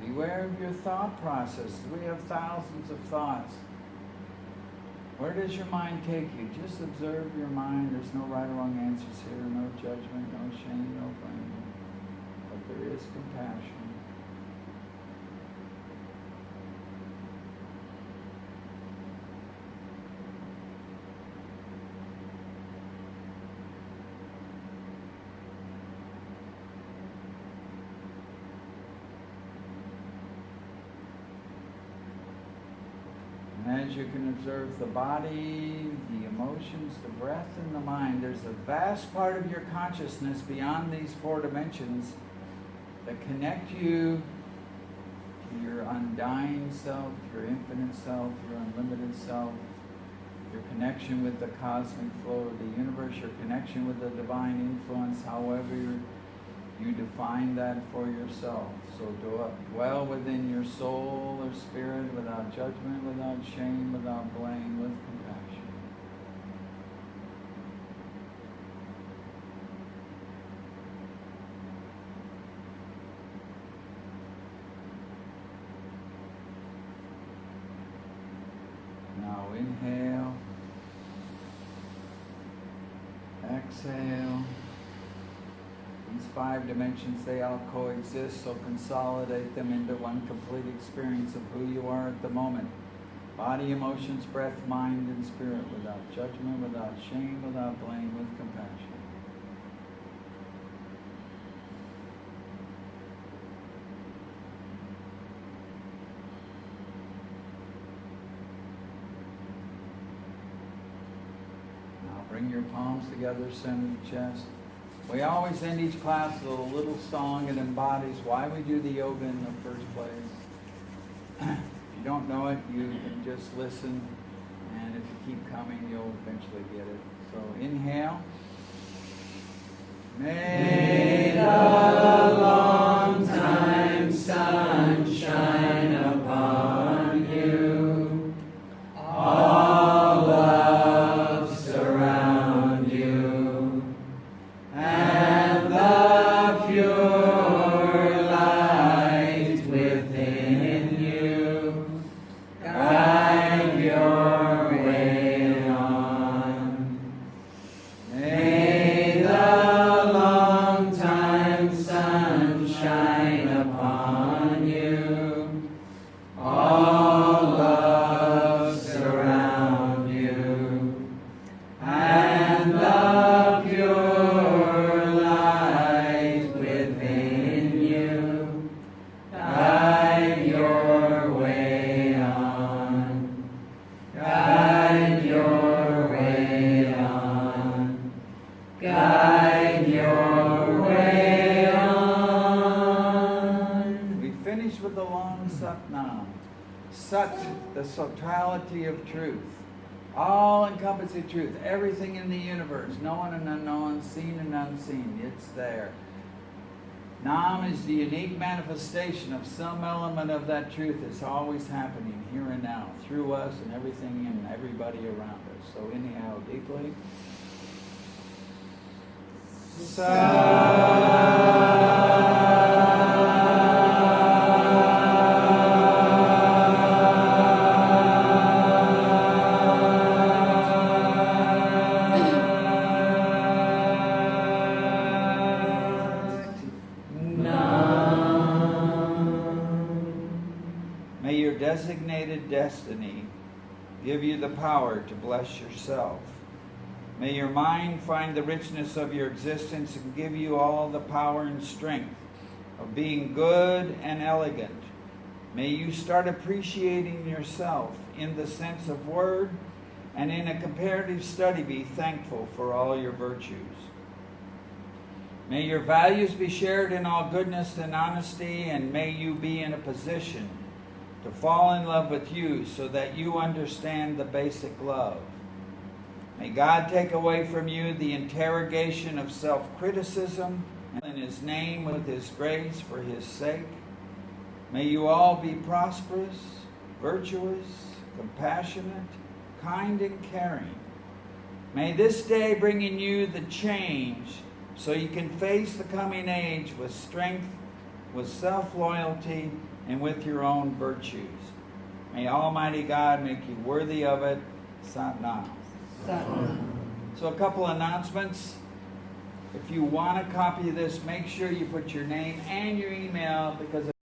Beware of your thought process. We have thousands of thoughts. Where does your mind take you? Just observe your mind. There's no right or wrong answers here. No judgment, no shame, no blame. But there is compassion. And as you can observe the body, the emotions, the breath, and the mind, there's a vast part of your consciousness beyond these 4 dimensions that connect you to your undying self, your infinite self, your unlimited self, your connection with the cosmic flow of the universe, your connection with the divine influence, however you define that for yourself. So dwell within your soul or spirit without judgment, without shame, without blame, with compassion. Now inhale, exhale. These 5 dimensions, they all coexist, so consolidate them into one complete experience of who you are at the moment. Body, emotions, breath, mind, and spirit, without judgment, without shame, without blame, with compassion. Now bring your palms together, center the chest. We always end each class with a little song that embodies why we do the yoga in the first place. If you don't know it, you can just listen, and if you keep coming, you'll eventually get it. So inhale. May the long time sun shine upon you. All love surround you. And the pure light within you guide your way on. May the long time sun shine upon you. All love surround you. And the pure light within you guide your way on. Guide your way on. Guide your way on. We finish with the long Satnam. Sat, the totality of truth. All-encompassing truth. Everything in the universe, known and unknown, seen and unseen. It's there. Nam is the unique manifestation of some element of that truth that's always happening here and now, through us and everything and everybody around us. So inhale deeply. May your designated destiny give you the power to bless yourself. May your mind find the richness of your existence and give you all the power and strength of being good and elegant. May you start appreciating yourself in the sense of word, and in a comparative study be thankful for all your virtues. May your values be shared in all goodness and honesty, and may you be in a position to fall in love with you so that you understand the basic love. May God take away from you the interrogation of self-criticism in His name with His grace for His sake. May you all be prosperous, virtuous, compassionate, kind, and caring. May this day bring in you the change so you can face the coming age with strength, with self-loyalty, and with your own virtues. May Almighty God make you worthy of it. Satnam. Satnam. So a couple announcements. If you want a copy of this, make sure you put your name and your email, because